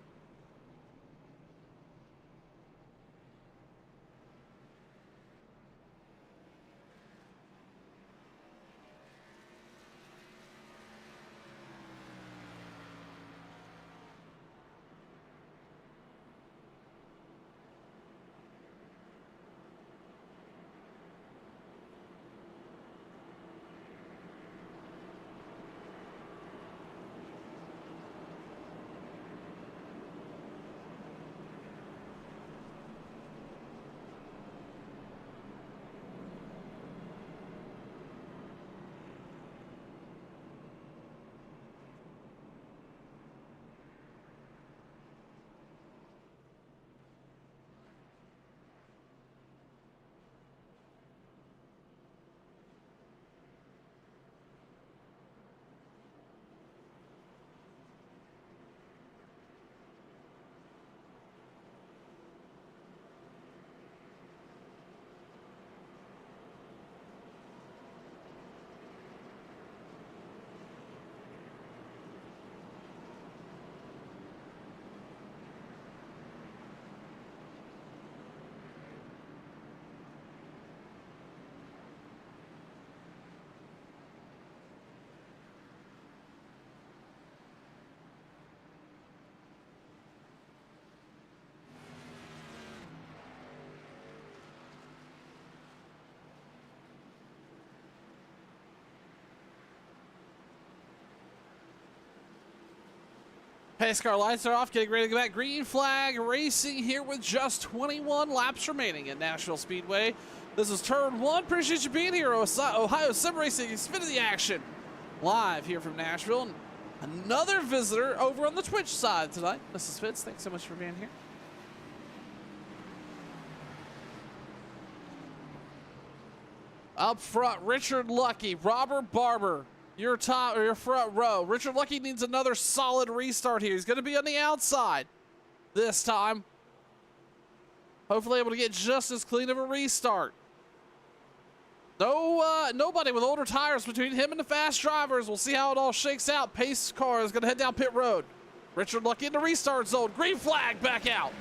Pace car lights are off, getting ready to go back. Green flag racing here with just 21 laps remaining at Nashville Speedway. This is Turn 1. Appreciate you being here, Ohio Sim Racing. Spin of the action. Live here from Nashville. And another visitor over on the Twitch side tonight. Mrs. Fitz, thanks so much for being here. Up front, Richard Lucky, Robert Barber. Your top or your front row. Richard Lucky needs another solid restart here. He's going to be on the outside this time. Hopefully able to get just as clean of a restart. Nobody with older tires between him and the fast drivers. We'll see how it all shakes out. Pace car is going to head down pit road. Richard Lucky in the restart zone. Green flag back out.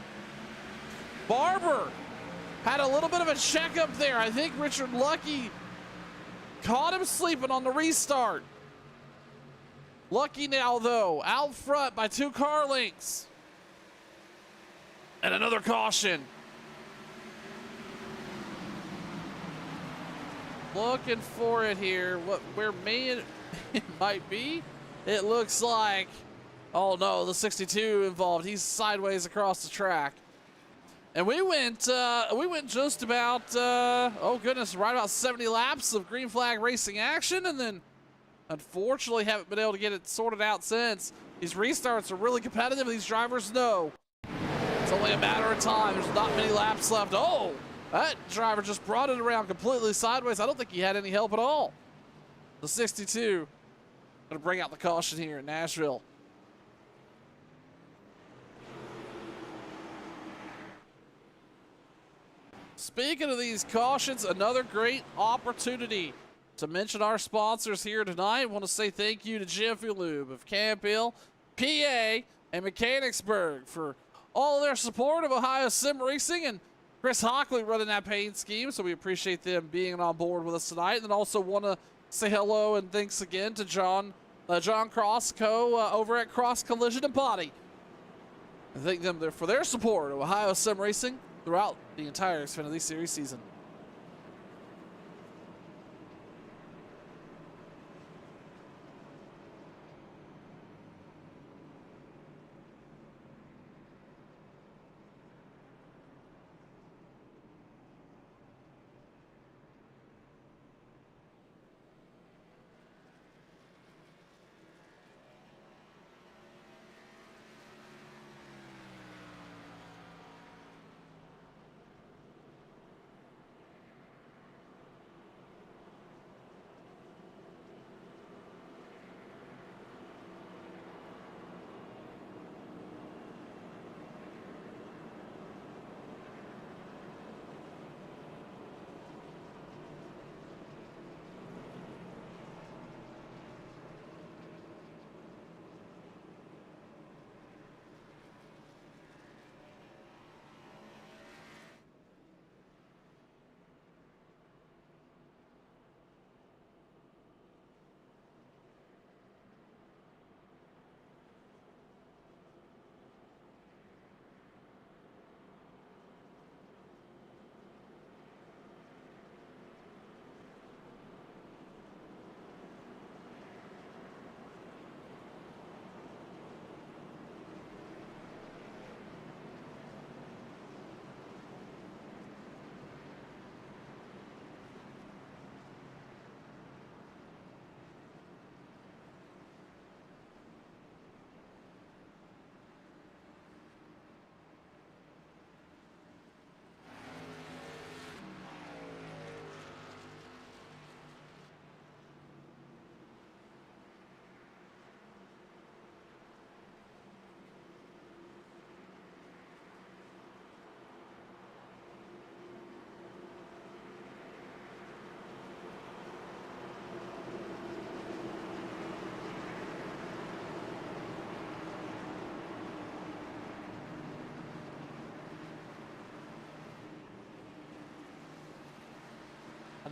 Barber had a little bit of a checkup there. I think Richard Lucky caught him sleeping on the restart. Lucky now, though, out front by 2 car lengths. And another caution. Looking for it here. Where it might be. It looks like, oh no, the 62 involved. He's sideways across the track. And we went just about, oh goodness, right about 70 laps of green flag racing action, and then unfortunately haven't been able to get it sorted out since. These restarts are really competitive. These drivers know it's only a matter of time. There's not many laps left. Oh, that driver just brought it around completely sideways. I don't think he had any help at all. The 62 gonna bring out the caution here in Nashville. Speaking of these cautions, another great opportunity to mention our sponsors here tonight. I want to say thank you to Jiffy Lube of Campbell, PA, and Mechanicsburg for all their support of Ohio Sim Racing, and Chris Hockley running that paint scheme, so we appreciate them being on board with us tonight. And then also want to say hello and thanks again to John John Cross over at Cross Collision and Body. I thank them for their support of Ohio Sim Racing throughout the entire Xfinity Series season.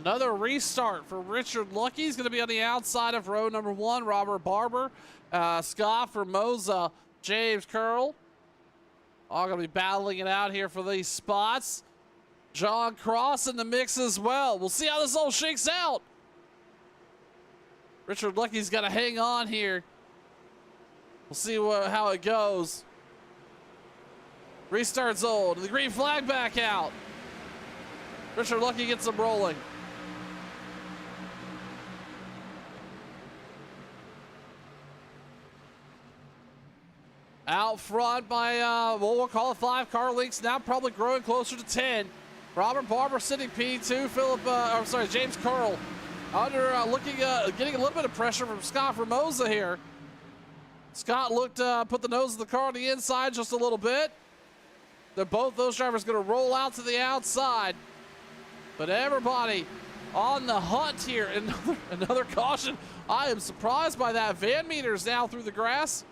Another restart for Richard Lucky. He's going to be on the outside of row number 1. Robert Barber, Scott Formosa, James Curl. All going to be battling it out here for these spots. John Cross in the mix as well. We'll see how this all shakes out. Richard Lucky's got to hang on here. We'll see how it goes. Restart's old. The green flag back out. Richard Lucky gets them rolling. Out front by, we'll call it 5 car lengths now, probably growing closer to 10. Robert Barber sitting P2. James Curl under getting a little bit of pressure from Scott Formosa here. Scott put the nose of the car on the inside just a little bit. Both those drivers going to roll out to the outside. But everybody on the hunt here. Another caution. I am surprised by that. Van Meter's now through the grass.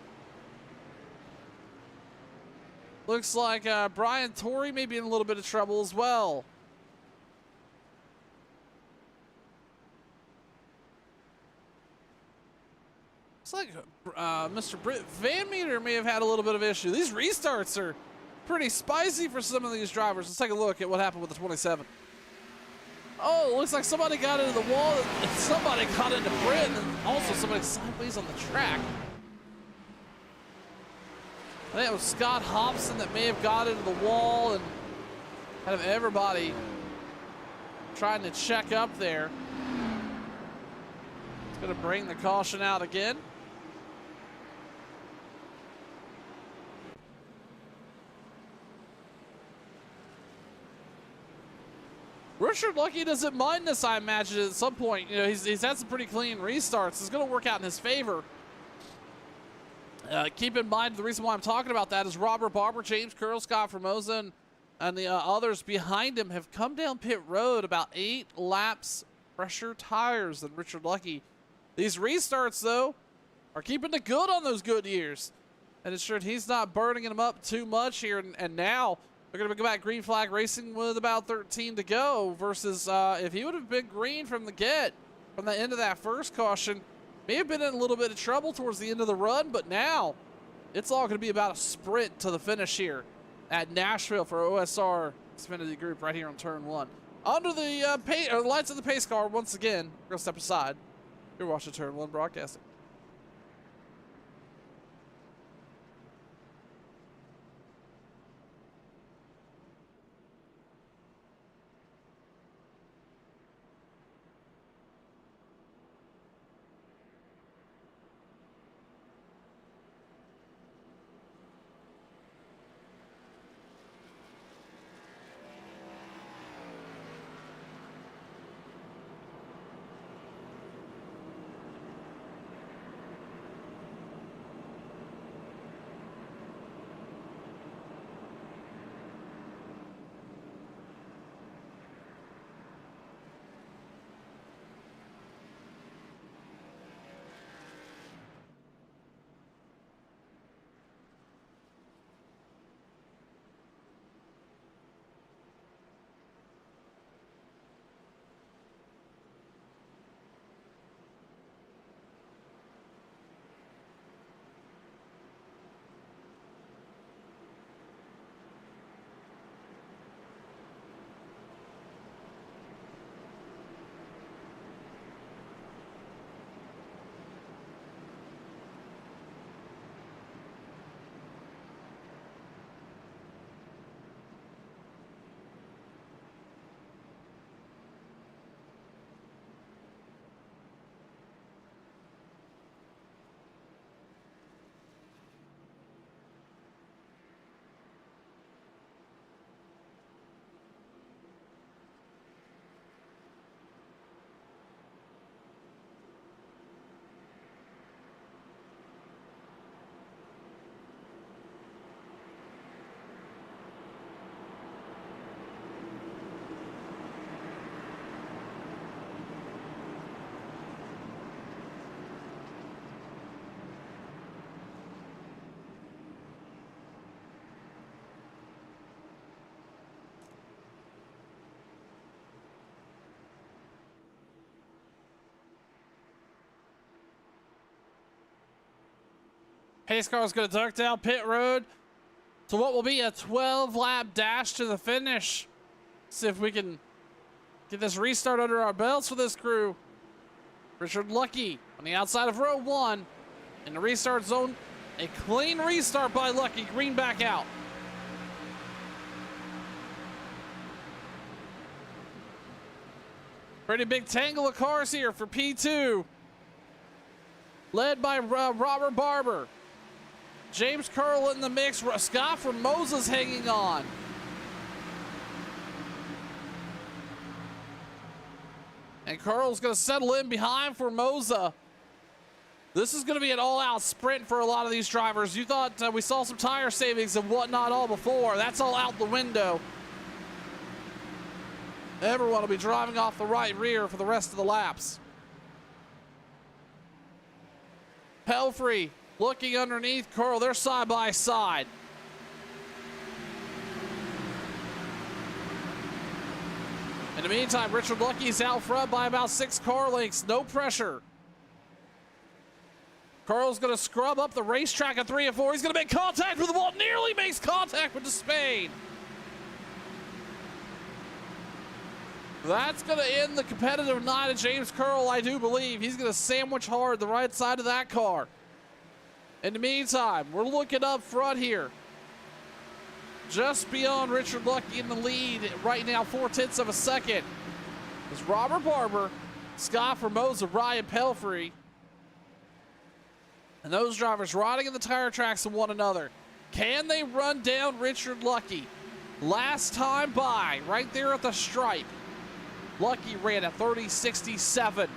Looks like Brian Torrey may be in a little bit of trouble as well. Looks like Mr. Van Meter may have had a little bit of issue. These restarts are pretty spicy for some of these drivers. Let's take a look at what happened with the 27. Oh, it looks like somebody got into the wall. And somebody got into Britt, and also somebody sideways on the track. I think it was Scott Hobson that may have got into the wall, and kind of everybody trying to check up there. It's going to bring the caution out again. Richard Lucky doesn't mind this, I imagine, at some point. You know, he's had some pretty clean restarts. It's going to work out in his favor. Keep in mind, the reason why I'm talking about that is Robert Barber, James Curl, Scott Formosa, and the others behind him have come down pit road about 8 laps fresher tires than Richard Lucky. These restarts, though, are keeping the good on those good years. And ensured he's not burning them up too much here. And now they're going to go back green flag racing with about 13 to go versus if he would have been green from the end of that first caution, May have been in a little bit of trouble towards the end of the run, but now it's all going to be about a sprint to the finish here at Nashville for OSR Xfinity Group right here on turn 1. Under the lights of the pace car once again. We're going to step aside. You're watching Turn 1 Broadcasting. Pace car is going to duck down pit road to what will be a 12-lap dash to the finish. See if we can get this restart under our belts for this crew. Richard Lucky on the outside of row 1 in the restart zone. A clean restart by Lucky. Green back out. Pretty big tangle of cars here for P2. Led by Robert Barber. James Curl in the mix. Scott from Moses hanging on. And Curl's going to settle in behind Formosa. This is going to be an all-out sprint for a lot of these drivers. You thought we saw some tire savings and whatnot all before. That's all out the window. Everyone will be driving off the right rear for the rest of the laps. Pelfrey looking underneath Curl. They're side by side. In the meantime, Richard Lucky's out front by about 6 car lengths. No pressure. Carl's going to scrub up the racetrack at 3 and 4. He's going to make contact with the wall. Nearly makes contact with the Spain. That's going to end the competitive night of James Curl, I do believe. He's going to sandwich hard the right side of that car. In the meantime, we're looking up front here. Just beyond Richard Lucky in the lead right now, 0.4 of a second. Is Robert Barber, Scott Formosa, Ryan Pelfrey. And those drivers riding in the tire tracks of one another. Can they run down Richard Lucky? Last time by, right there at the stripe, Lucky ran a 30.67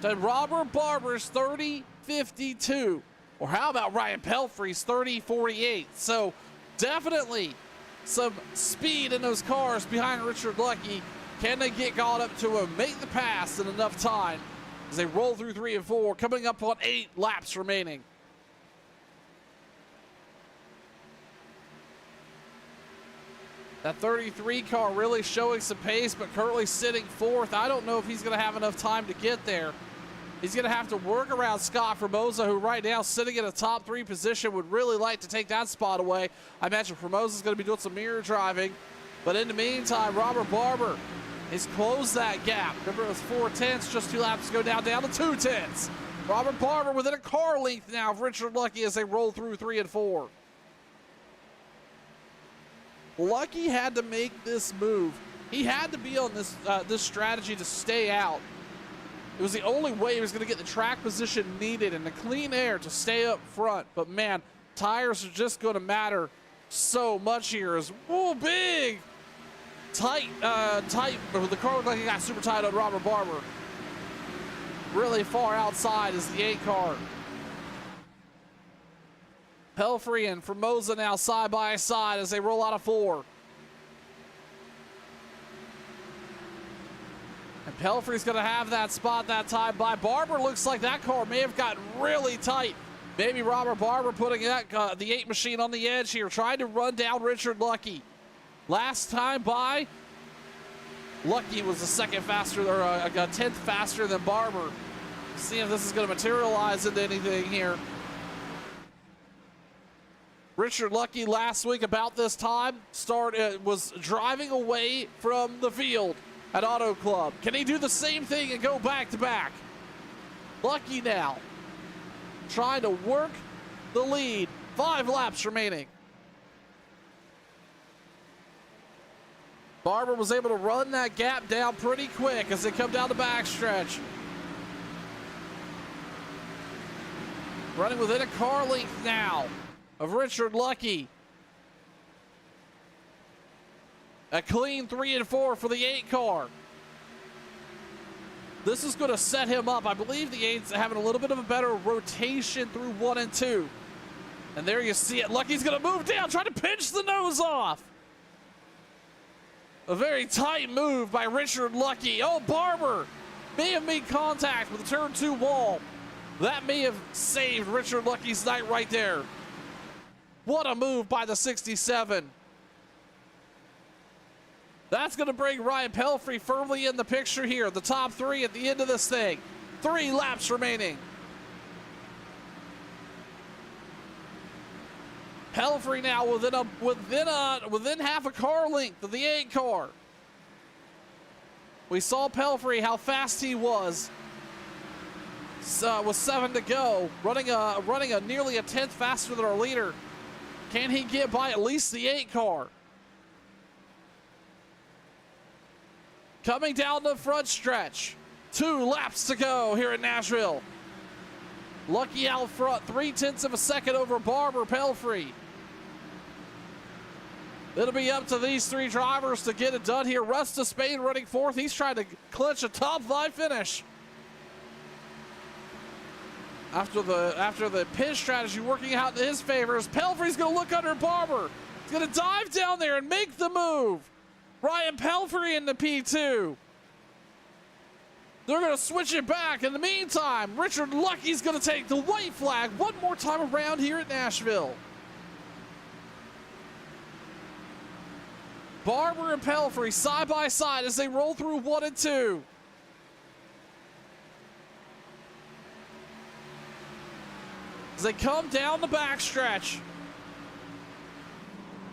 to Robert Barber's 30.52. Or how about Ryan Pelfrey's 30.48? So definitely some speed in those cars behind Richard Lucky. Can they get caught up to him, make the pass in enough time as they roll through 3 and 4, coming up on 8 laps remaining. That 33 car really showing some pace, but currently sitting 4th. I don't know if he's going to have enough time to get there. He's going to have to work around Scott Formosa, who right now sitting in a top 3 position, would really like to take that spot away. I imagine Formosa's going to be doing some mirror driving. But in the meantime, Robert Barber has closed that gap. Remember, it was 4 tenths just 2 laps ago, now down to 2 tenths. Robert Barber within a car length now of Richard Lucky as they roll through 3 and 4. Lucky had to make this move. He had to be on this strategy to stay out. It was the only way he was going to get the track position needed and the clean air to stay up front. But man, tires are just going to matter so much here. As big, tight. The car looked like it got super tight on Robert Barber. Really far outside is the 8 car. Pelfrey and Formosa now side by side as they roll out of 4. And Pelfrey's going to have that spot that time by Barber. Looks like that car may have gotten really tight. Maybe Robert Barber putting that the 8 machine on the edge here, trying to run down Richard Lucky. Last time by, Lucky was a second faster, or a 10th faster than Barber. See if this is going to materialize into anything here. Richard Lucky last week about this time was driving away from the field at Auto Club. Can he do the same thing and go back to back? Lucky now trying to work the lead. 5 laps remaining. Barber was able to run that gap down pretty quick as they come down the backstretch. Running within a car length now of Richard Lucky. A clean 3 and 4 for the 8 car. This is going to set him up. I believe the 8's having a little bit of a better rotation through 1 and 2. And there you see it. Lucky's going to move down, trying to pinch the nose off. A very tight move by Richard Lucky. Oh, Barber may have made contact with the turn 2 wall. That may have saved Richard Lucky's night right there. What a move by the 67. That's going to bring Ryan Pelfrey firmly in the picture here. The top 3 at the end of this thing. 3 laps remaining. Pelfrey now within half a car length of the 8 car. We saw Pelfrey how fast he was. With 7 to go, running a nearly a 10th faster than our leader. Can he get by at least the 8 car? Coming down the front stretch. 2 laps to go here in Nashville. Lucky out front, 0.3 of a second over Barber Pelfrey. It'll be up to these 3 drivers to get it done here. Russ to Spain running 4th. He's trying to clinch a top 5 finish. After the pin strategy working out in his favor, Pelfrey's going to look under Barber. He's going to dive down there and make the move. Ryan Pelfrey in the P2. They're going to switch it back. In the meantime, Richard Lucky's going to take the white flag one more time around here at Nashville. Barber and Pelfrey side by side as they roll through 1 and 2. As they come down the backstretch,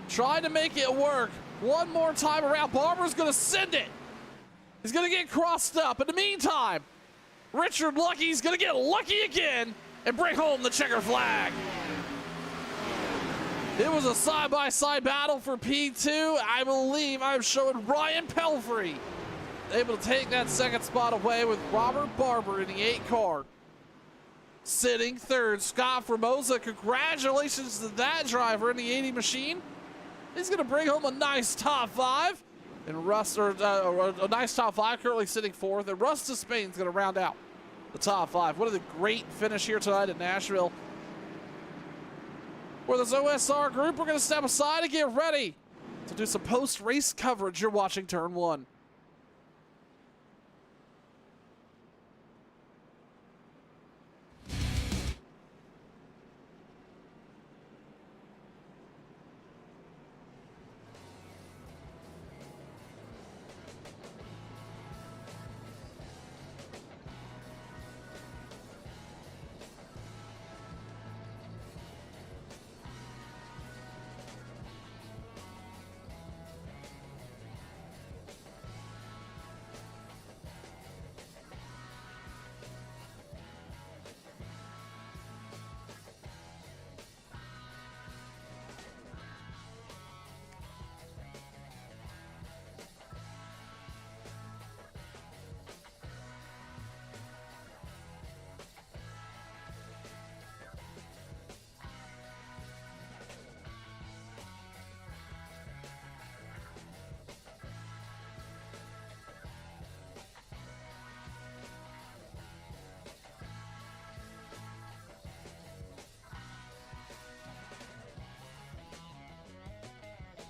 trying to make it work. One more time around. Barber's going to send it. He's going to get crossed up. In the meantime, Richard Lucky's going to get lucky again and bring home the checker flag. It was a side-by-side battle for P2. I believe I'm showing Ryan Pelfrey able to take that 2nd spot away with Robert Barber in the 8 car. Sitting 3rd, Scott Formosa. Congratulations to that driver in the 80 machine. He's going to bring home a nice top 5. And a nice top 5, currently sitting 4th. And Russ to Spain's going to round out the top 5. What a great finish here tonight in Nashville. For this OSR group, we're going to step aside and get ready to do some post-race coverage. You're watching Turn 1.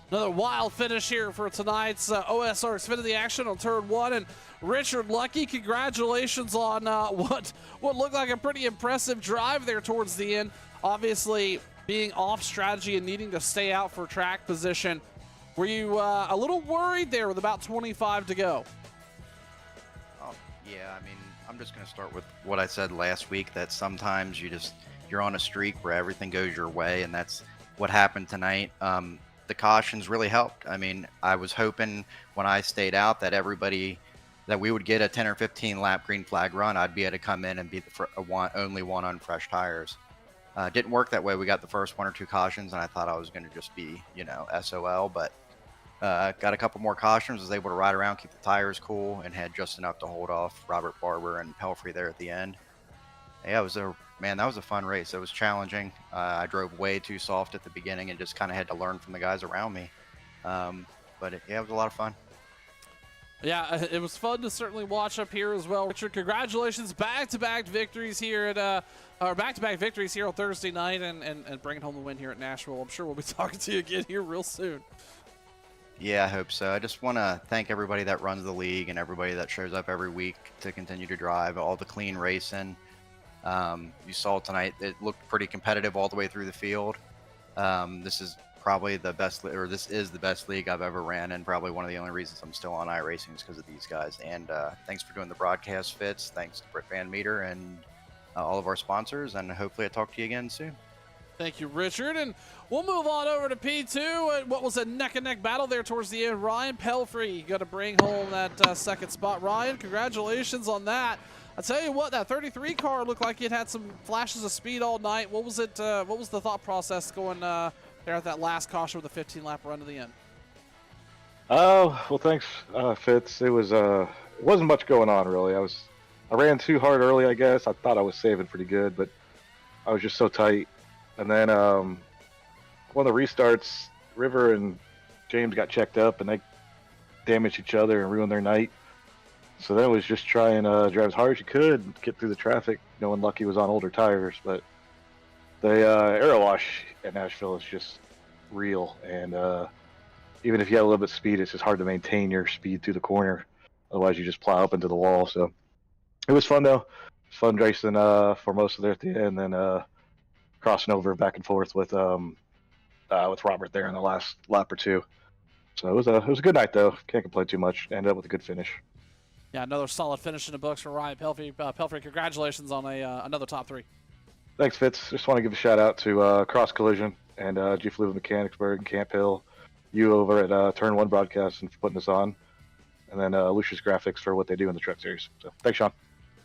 Another wild finish here for tonight's OSR Xfinity action on turn 1. And Richard Lucky, congratulations on what looked like a pretty impressive drive there towards the end. Obviously, being off strategy and needing to stay out for track position. Were you a little worried there with about 25 to go? Oh, yeah, I mean, I'm just going to start with what I said last week, that sometimes you're on a streak where everything goes your way, and that's what happened tonight. The cautions really helped. I mean, I was hoping when I stayed out that we would get a 10 or 15 lap green flag run. I'd be able to come in and be the only one on fresh tires. Didn't work that way. We got the first 1 or 2 cautions, and I thought I was going to just be, SOL, but got a couple more cautions, was able to ride around, keep the tires cool, and had just enough to hold off Robert Barber and Pelfrey there at the end. Yeah, that was a fun race. It was challenging. I drove way too soft at the beginning and just kind of had to learn from the guys around me. But it was a lot of fun. Yeah, it was fun to certainly watch up here as well. Richard, congratulations, back-to-back victories here back-to-back victories here on Thursday night, and bringing home the win here at Nashville. I'm sure we'll be talking to you again here real soon. Yeah, I hope so. I just want to thank everybody that runs the league and everybody that shows up every week to continue to drive, all the clean racing. You saw tonight, it looked pretty competitive all the way through the field. This is probably the best, or this is the best league I've ever ran, and probably one of the only reasons I'm still on iRacing is because of these guys. And thanks for doing the broadcast, Fitz. Thanks to Britt Van Meter and all of our sponsors, and hopefully I'll talk to you again soon. Thank you, Richard. And we'll move on over to P2. What was a neck-and-neck battle there towards the end. Ryan Pelfrey got to bring home that second spot. Ryan, congratulations on that. I tell you what, that 33 car looked like it had some flashes of speed all night. What was it? What was the thought process going there at that last caution with a 15-lap run to the end? Well, thanks, Fitz. It wasn't much going on really. I ran too hard early, I guess. I thought I was saving pretty good, but I was just so tight. And then one of the restarts, River and James got checked up, and they damaged each other and ruined their night. So then it was just trying to drive as hard as you could and get through the traffic, knowing Lucky was on older tires. But the aero wash at Nashville is just real. And even if you have a little bit of speed, it's just hard to maintain your speed through the corner. Otherwise, you just plow up into the wall. So it was fun, though. It was fun racing for most of there at the end, and then crossing over back and forth with Robert there in the last lap or two. So it was a good night, though. Can't complain too much. Ended up with a good finish. Yeah, another solid finish in the books for Ryan Pelfrey. Pelfrey, congratulations on another top 3. Thanks, Fitz. Just want to give a shout out to Cross Collision and G Fluid Mechanicsburg and Camp Hill, you over at Turn 1 Broadcasting for putting this on, and then Lucius Graphics for what they do in the Truck Series. So thanks, Sean.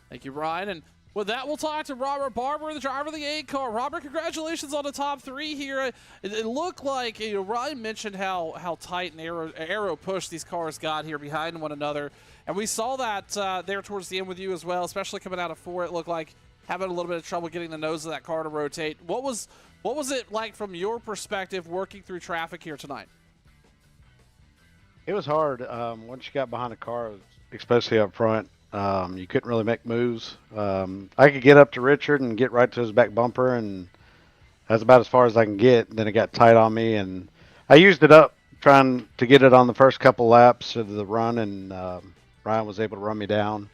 Thank you, Ryan. And with that, we'll talk to Robert Barber, the driver of the 8 car. Robert, congratulations on the top 3 here. It looked like, Ryan mentioned how tight and aero push these cars got here behind one another. And we saw that there towards the end with you as well, especially coming out of 4. It looked like having a little bit of trouble getting the nose of that car to rotate. What was it like from your perspective working through traffic here tonight? It was hard. Once you got behind the car, especially up front, you couldn't really make moves. I could get up to Richard and get right to his back bumper, and that's about as far as I can get. Then it got tight on me, and I used it up trying to get it on the first couple laps of the run, and Ryan was able to run me down.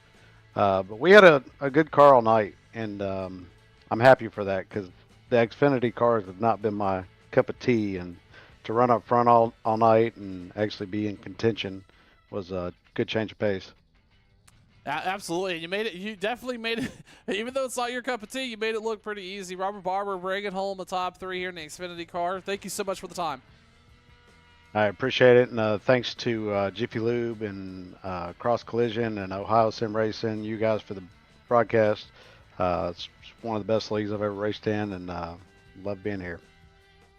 But we had a good car all night, and I'm happy for that because the Xfinity cars have not been my cup of tea, and to run up front all night and actually be in contention was a good change of pace. Absolutely. You definitely made it, even though it's not your cup of tea, you made it look pretty easy. Robert Barber bringing home the top 3 here in the Xfinity car. Thank you so much for the time. I appreciate it, and thanks to Jiffy Lube and Cross Collision and Ohio Sim Racing, you guys for the broadcast. It's one of the best leagues I've ever raced in, and love being here.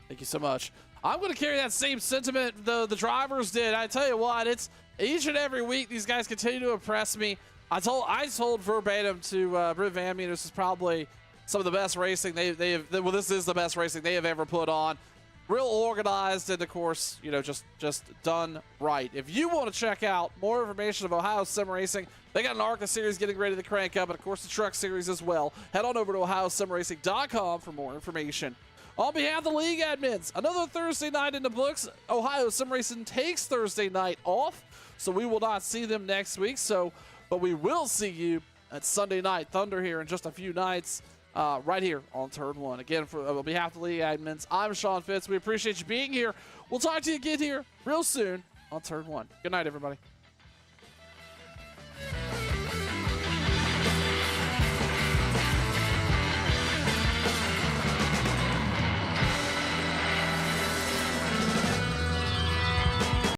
Thank you so much. I'm going to carry that same sentiment the drivers did. I tell you what, it's each and every week these guys continue to impress me. I told verbatim to Britt Van Meter, this is probably some of the best racing they have. Well, this is the best racing they have ever put on. Real organized and, of course, just done right. If you want to check out more information of Ohio Sim Racing, they got an ARCA series getting ready to crank up, and, of course, the Truck Series as well. Head on over to OhioSimRacing.com for more information. On behalf of the league admins, another Thursday night in the books. Ohio Sim Racing takes Thursday night off, so we will not see them next week. But we will see you at Sunday Night Thunder here in just a few nights, right here on Turn 1. Again, on behalf of the league admins, I'm Sean Fitz. We appreciate you being here. We'll talk to you again here real soon on Turn 1. Good night, everybody.